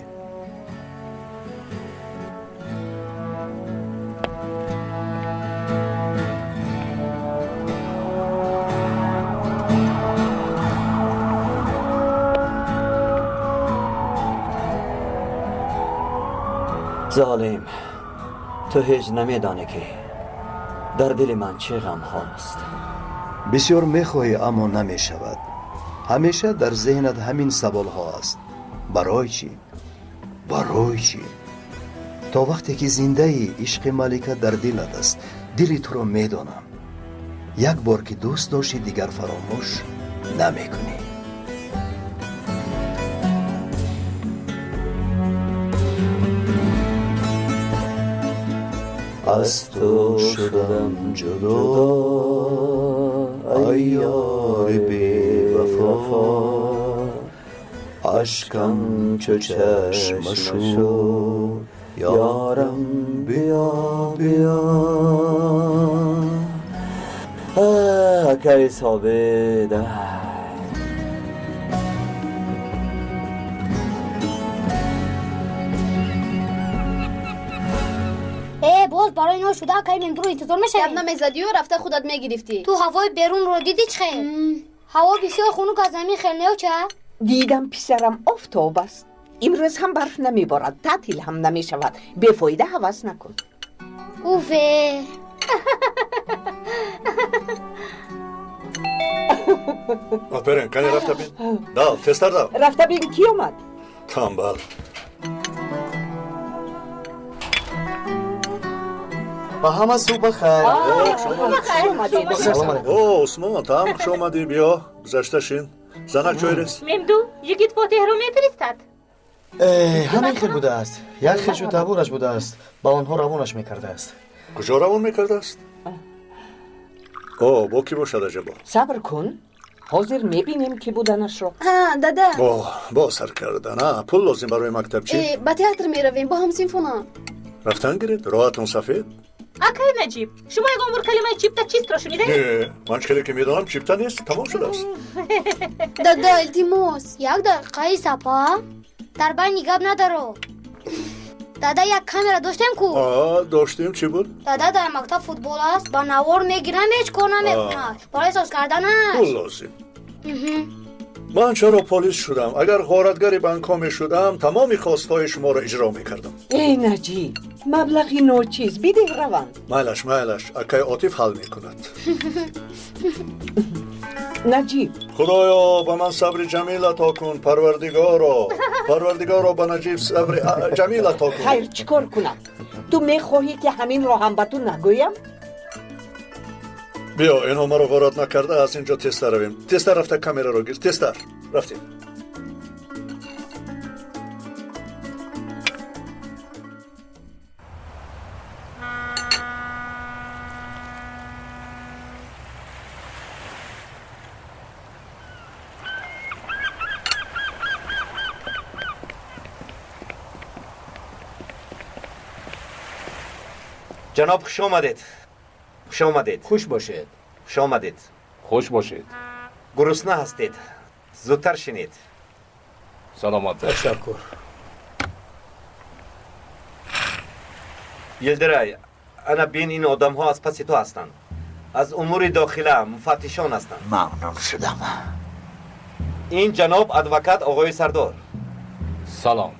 ظالم، تو هیچ نمیدانی که در دل من چه غم هاست. بسیار میخواهی اما نمیشود. همیشه در ذهنت همین سوال ها است. برای چی؟ برای چی؟ تا وقتی که زنده ای عشق ملکه در دلت است. دلی تو را میدانم. یک بار که دوست داشتی دیگر فراموش نمیکنی. از تو شدم جدا ای یار بی وفا، اشکم چو چشم شو یارم بیا بیا. کی ثابت باز برای اینا شده که این رو انتظار میشه. شب نمیزدی و رفته خودت میگرفتی. تو هوای بیرون رو دیدی چه؟ هوا بسیار خنک از زمین خیلی نه چه؟ دیدم پسرم آفتاب است. امروز هم برف نمیبارد، تعطیل هم نمیشود. بیفایده هوس نکن. اوفه. آفرین، کنی رفته بین؟ دال، تستر دال. رفته بین کی اومد؟ تنبل. با همه صبح بخیر. او عثمان، تا هم خوش آمدی. بیا گذشته شین. زنک چای رست؟ ممدو یکیت فاتح رو میفرستد. همین خیل بوده است. یک خیل شو تبورش بوده است. با آنها روانش میکرده است. کجا روان میکرده است؟ با کی باشد عجبا؟ صبر کن، حاضر میبینیم کی بودنش رو. دادا با سر کردن. پول لازم برای مکتب چی؟ با تئاتر میرویم با هم سیمفونا. رفتن گیرید؟ راحتون سفید؟ آقای نجیب، شما یک عمر کلمه چیپتا چیست را شنیده؟ من چکلی که میدانم چیپتا نیست. تمام شده است. دادا التیموس یک دقیقه سپا در بین نگاب ندارو. دادا یک کامera داشتیم کو؟ داشتیم. چی بود؟ دادا در مکتب فوتبال است. با نوار میگیرم هیچ کار نمیکنه. برای احساس کردنش. پول لازم. من چرا پلیس شدم؟ اگر غارتگری بانک‌ها میشدم تمامی خواستهای شما را اجرا میکردم. ای نجیب، مبلغی نوچیز بیده روان. مالش اکای عاطف حل میکند. نجیب، خدایا به من صبر جمیل عطا کن. پروردگارا به نجیب صبر جمیل عطا کن. خیر چیکار کنم؟ تو میخواهی که همین را هم به تو نگویم؟ بیا اینو مرا غارت نکرده. از اینجا تستر رویم. تستر رفته کامera رو گیر. تستر رفتیم. جناب خوش آمدید. خوش آمدید. خوش باشید. خوش آمدید. خوش باشید. گرسنه هستید. زودتر شینید. سلامت. تشکر. یلدرای، انا بین این آدم ها از پس تو هستند. از امور داخله مفتشان هستند. ممنون شدم. این جناب ادوکات آقای سردار. سلام.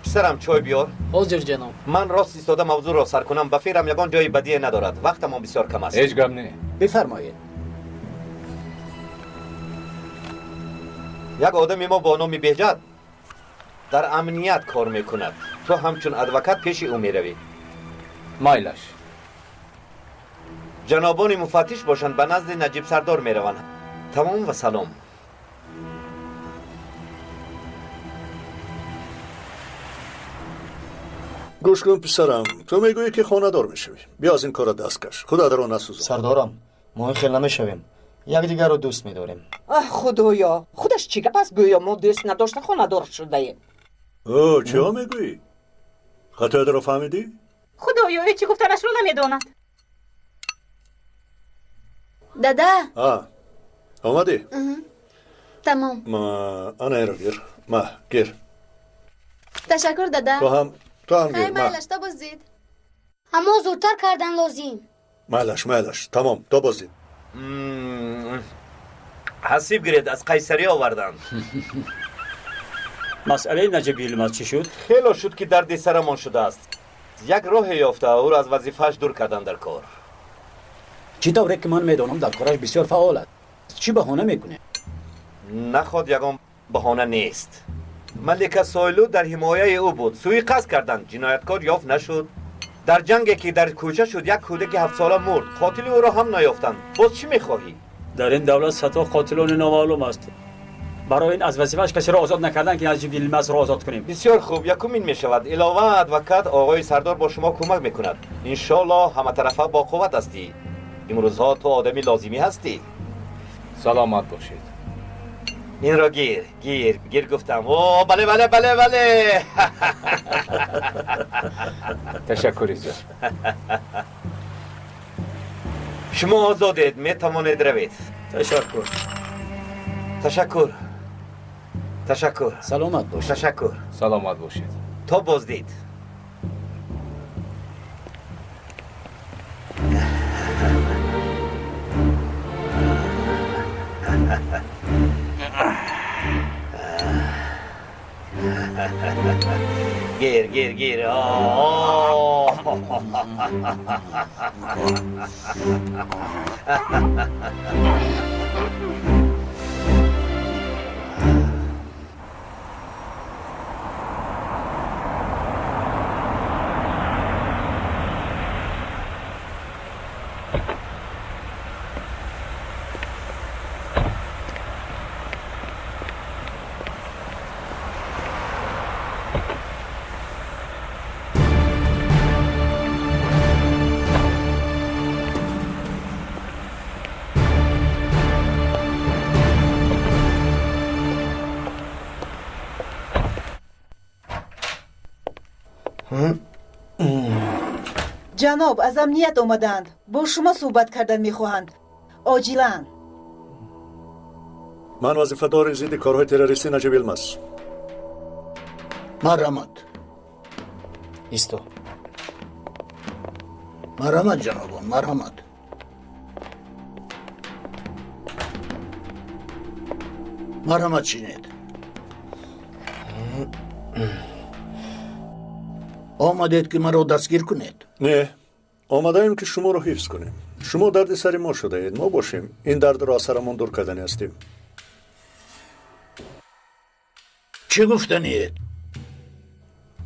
پسرم چای بیار. حاضر جناب. من راست ایستاده موضوع را سر کنم. بفیرم یگان جای بدی ندارد. وقتم بسیار کم است. هیچ غم نه. بفرمایید. یک آدمی ما با نام بهجت در امنیت کار میکند. تو همچون ادوکات پیش او میروی. مایلش. جنابان مفتش باشند به نزد نجیب سردار میروند. تمام و سلام. گوش کن پسرم، تو میگویی که خانه دار میشوی. بیا از این کار دست کش. خدا در آن نسوزان. سردارم، ما این خیل نمیشویم. یکدیگر رو دوست می‌داریم. خدایا خودش چی گپ است گویا ما دوست نداشته خانه‌دار شده ایم. او چه میگویی؟ خطایت رو فهمیدی؟ خدایا هیچی گفتنش رو نمیداند. دادا آمدی؟ تمام. ما انا رو گیر. ما گیر. تشکر دادا. تو هم خیر گیر. ما مایلش تا بازدید. اما زودتر کردن لازم. مایلش تمام تو بازدید. حسیب گرید از قیصری آوردن. مسئله نجیب یلماز چی شد؟ خیلی شد که دردی سرمان شده است. یک راه یافته او را از وظیفه‌اش دور کردن در کار. چی طوره که من میدانم در کارش بسیار فعال است. چی بهانه میکنه؟ نخواد یگان بهانه نیست. ملکه سایلو در حمایه او بود. سوی قصد کردند. جنایتکار یافت نشد. در جنگی که در کوچه شد یک کودک 7 ساله مرد. قاتل او را هم نیافتند. باز چی میخواهی؟ در این دولت صدها قاتلان نامعلوم است. برای این از وظیفه‌اش کسی را آزاد نکردن که نجیب یلماز را آزاد کنیم. بسیار خوب. یکم این میشود. علاوه ادوکات آقای سردار با شما کمک میکند. انشالله همه طرفه با قوت هستی. امروزها تو آدمی لازمی هستی. سلامت باشید. این را گیر گفتم. اوه بله. تشکر اینجا. شما آزادید. می توانید روید. تشکر. سلامت باشید. تشکر. سلامت باشید. تا بازدید. گیر. جناب از امنیت آمدند. با شما صحبت کردن میخواهند. عاجلا. من وظیفه دار ضد کارهای تروریستی نجیب یلماز. مرحمت. ایستو. مرحمت جنابان. مرحمت. مرحمت چینید. آمدید که من رو دستگیر کنید؟ نه، آمده ایم که شما رو حفظ کنیم. شما درد سر ما شده اید. ما باشیم این درد را از سرمان دور کردنی هستیم. چه گفتنید؟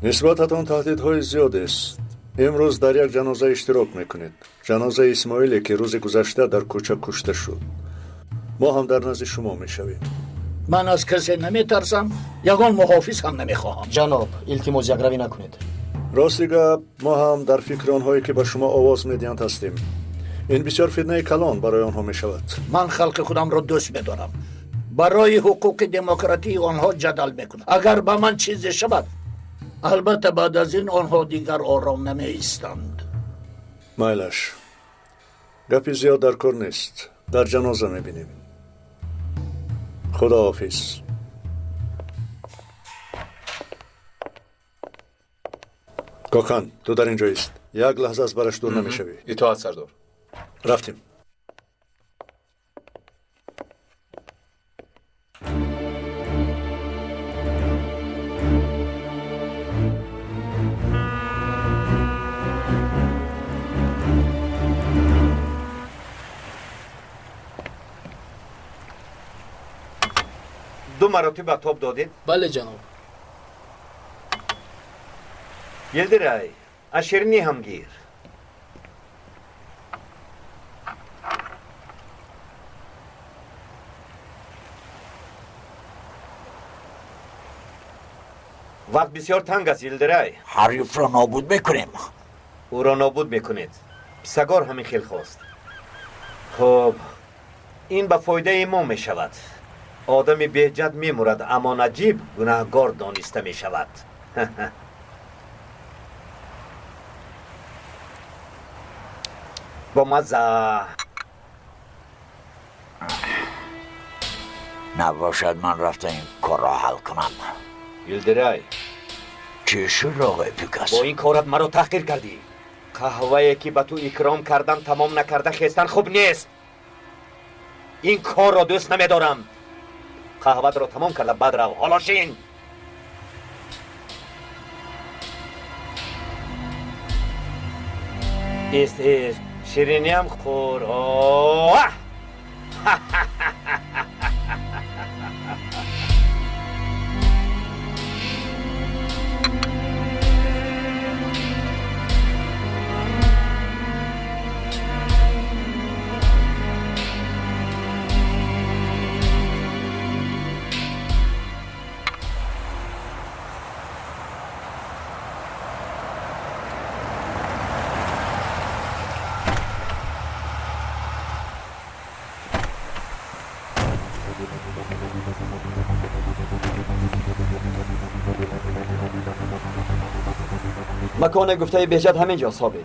نسبتتان تهدیدهای زیاد است. امروز در یک جنازه اشتراک میکنید. جنازه اسماعیلی که روز گذشته در کوچه کشته شد. ما هم در نزد شما میشویم. من از کسی نمیترسم. یگان محافظ هم نمیخواهم. جناب التماس یک روی نکنید. راستی گپ ما هم در فکر آنهایی که به شما آواز میدهند هستیم. این بسیار فتنه کلان برای آنها میشود. من خلق خودم را دوست میدارم. برای حقوق دموکراتی آنها جدل میکنم. اگر به من چیزی شود البته بعد از این آنها دیگر آرام نمی ایستند. مایلش گپی زیاد در کار نیست. در جنازه میبینیم. خدا حافظ. کاکان تو در اینجا است. یک لحظه از برش دور نمیشوی. اطاعت سردار. رفتیم. دو مراتب تاب دادید؟ بله جناب. یلدرای اشیرنی هم گیر. وقت بسیار تنگ است یلدرای. حریف را نابود میکنیم. او را نابود میکنید. سگار همین خیل خواست. خب این به فایده ما می شود. آدمی بهجت می مرد اما نجیب گناهگار دانسته می شود. با مزه. نباشد من رفته این کار را حل کنم. یلدرای چی شد آقای پیکاس؟ با این کارت مرا تحقیر کردی. قهوه‌ای که به تو اکرام کردم تمام نکرده خستن خوب نیست. این کار را دوست نمیدارم. قهوه را تمام کرده بعد رو حالا شین. ایست شیرینی هم خور. مکان گفته بهجت همینجا ثابت.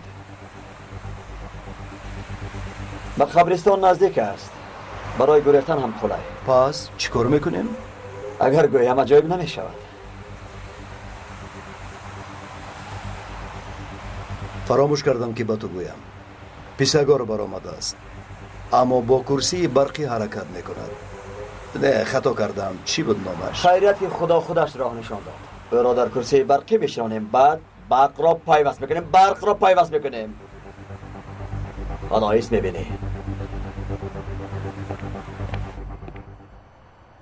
به قبرستان نزدیک است. برای گریختن هم خوله. پس چیکار میکنیم؟ اگر گویم عجایب نمی شود. فراموش کردم که با تو گویم پیسگار برآمده است، اما با کرسی برقی حرکت میکند. نه خطا کردم. چی بود نامش؟ خیریت خدا خودش راه نشان داد. او را در کرسی برقی بشانیم، بعد برق را پیوست میکنیم. حالا ایست میبینی.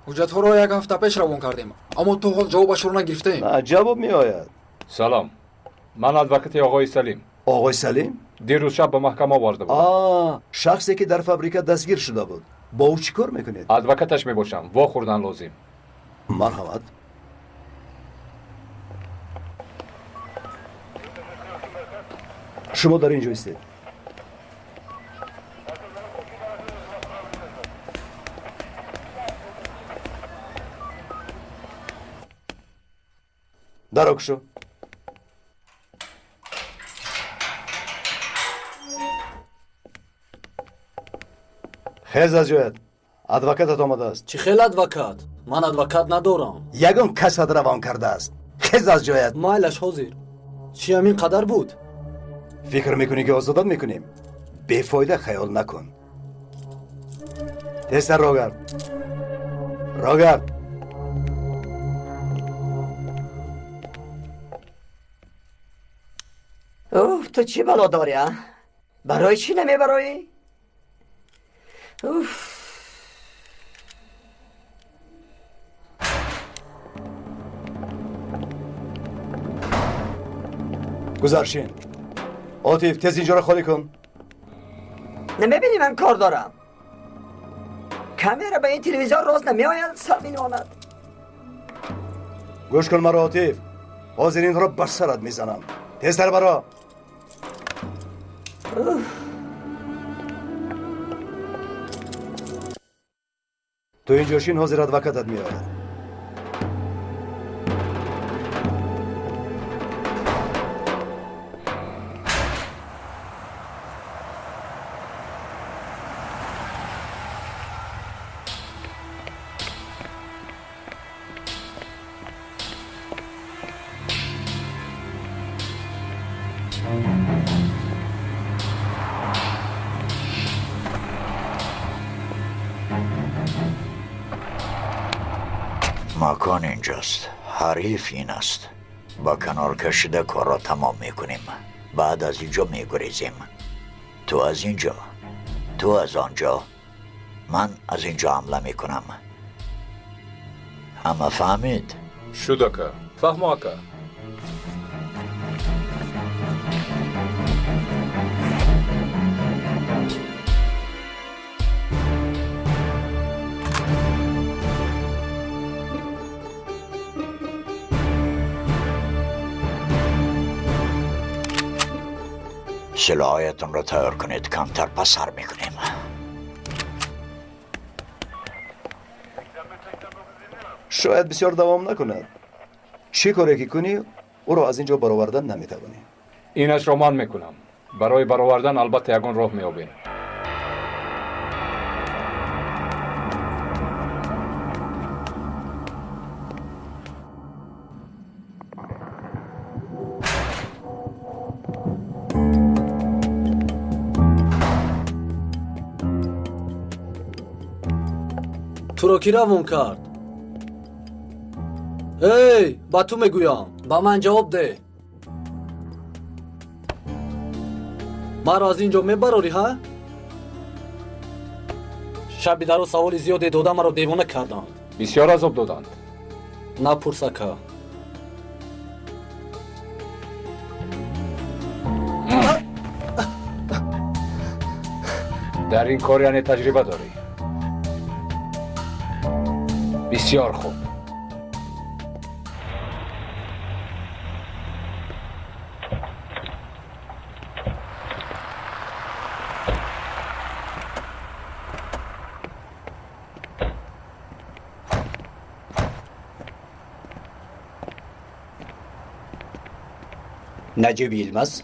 حجت ها را یک هفته پیش روان کردیم، اما تو حال جوابش رو نگرفتیم. نه جواب می آید. سلام، من ادوکت آقای سلیم. آقای سلیم؟ دیروز شب به محکمه آورده بودم. شخصی که در فابریکه دستگیر شده بود. با او چی کار میکنید؟ ادوکتش میباشم. وا خوردن لازم. مرحمت. شما در اینجا ایستید. درک شو. خیز از جایت. ادوکتت آمده است. چی خیلی ادوکت؟ من ادوکت ندارم. یگان کس روان کرده است. خیز از جایت. مایلش حاضر. چی همین قدر بود؟ فکر میکنی که آزادت میکنیم؟ بیفایده خیال نکن. تستر راگرد. اوه تو چی بلا داری ها؟ برای چی نمیبرایی؟ اوف. گذارشین. عاطف تز اینجا را خالی کن. نمیبینی من کار دارم. کامیرا به این تلویزیون روز نمی آید سبین آمد. گوش کن مرا عاطف. حاضرین را بر سرت میزنم. تزتر برا. تو اینجاشین حاضر ادوکتت می آید. مکان اینجاست. حریف این است. با کنار کشیده کار را تمام میکنیم. بعد از اینجا میگریزیم. تو از اینجا، تو از آنجا، من از اینجا حمله میکنم. همه فهمید؟ شد اکا. فهم اکا. سلاحایتون را تیار کنید. کمتر پسر میکنیم. شاید بسیار دوام نکند. چی کاری که کنی او را از اینجا برآوردن نمیتوانی. اینش را من میکنم. برای برآوردن البته یگان راه میابیم. تو رو کی روون کرد؟ ای با تو میگویم با من جواب ده. ما را از اینجا میبراری ها؟ شب در و سوال زیادی داده مرا دیوانه کردند. بسیار عذاب دادند. نپرسه که در این کار یعنی تجربه داری. بسیار خوب. نجیب یلمز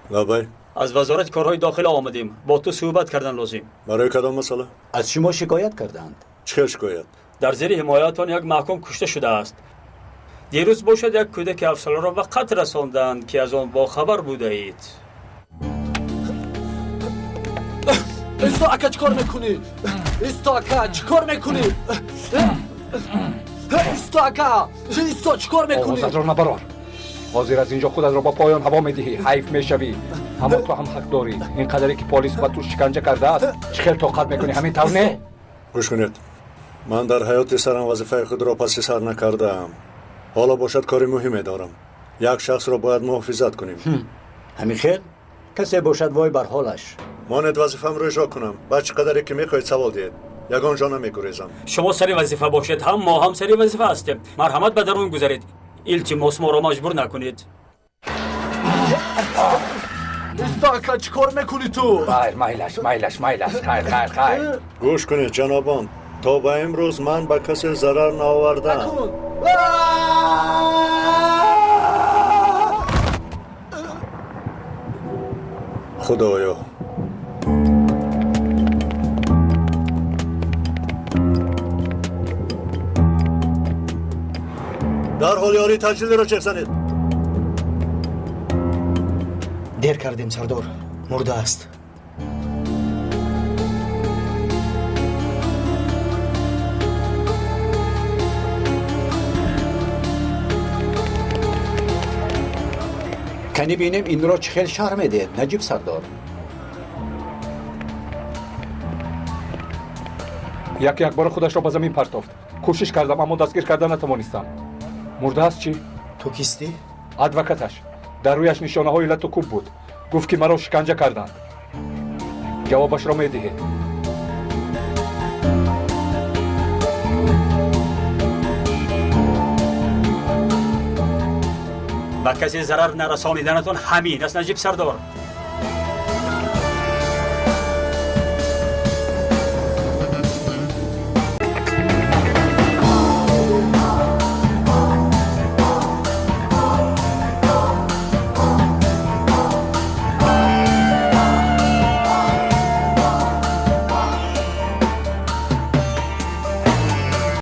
لابای از وزارت کارهای داخل آمدیم. با تو صحبت کردن لازم. برای کدام مسئله؟ از شما شکایت کردند. چه شکایت؟ در زیر حمایتان یک محکوم کشته شده است. دیروز باشد یک کودک افسران را به قتل رساندند که از آن با خبر بوده اید. ایستا اکا چکار میکنی؟ ایستا اکا چکار میکنی؟ ایستا اکا ایستا چکار میکنی؟ آواز را نبرار. حاضر از اینجا خودت را با پایان هوا میدهی. حیف میشوی. اما تو هم حق داری. این قدری که پلیس با تو شکنجه کرده است چه خیل طاقت میکنی؟ همین طور نه؟ گوش کنید. من در حیات سرم وظیفه خود را پس سر نکردم. حالا باشد کاری مهمی دارم. یک شخص را باید محافظت کنیم. همین خیل؟ کسی باشد وای بر حالش. ماند وظیفم را اجرا کنم. بعد چقدری که میخواید سوال دید. یگان جا نمیگریزم. شما سری وظیفه باشید هم ما هم سری وظیفه هستیم. مرحمت به درون گذارید. التماس ما را مجبور نکنید. ایستا اکا چکار میکنی تو؟ مایلش خیر. گوش کنید جنابان. تا به امروز من به کسی ضرر نآوردم. خدایا در حال یاری تجلیل را چک زنید. دیر کردیم سردار. مرده است. کنی بینیم این را چه خیل شهر میدید نجیب سردار. یک بار خودش را به زمین پرتافت. کوشش کردم اما دستگیر کردن نتوانستم. مرده است چی؟ تو کیستی؟ ادوکاتش. در رویش نشانه های لط و کوب بود. گفت که مرا شکنجه کردند. جوابش را میدهید. به کسی ضرر نرسانیدنتون همین است نجیب سردار.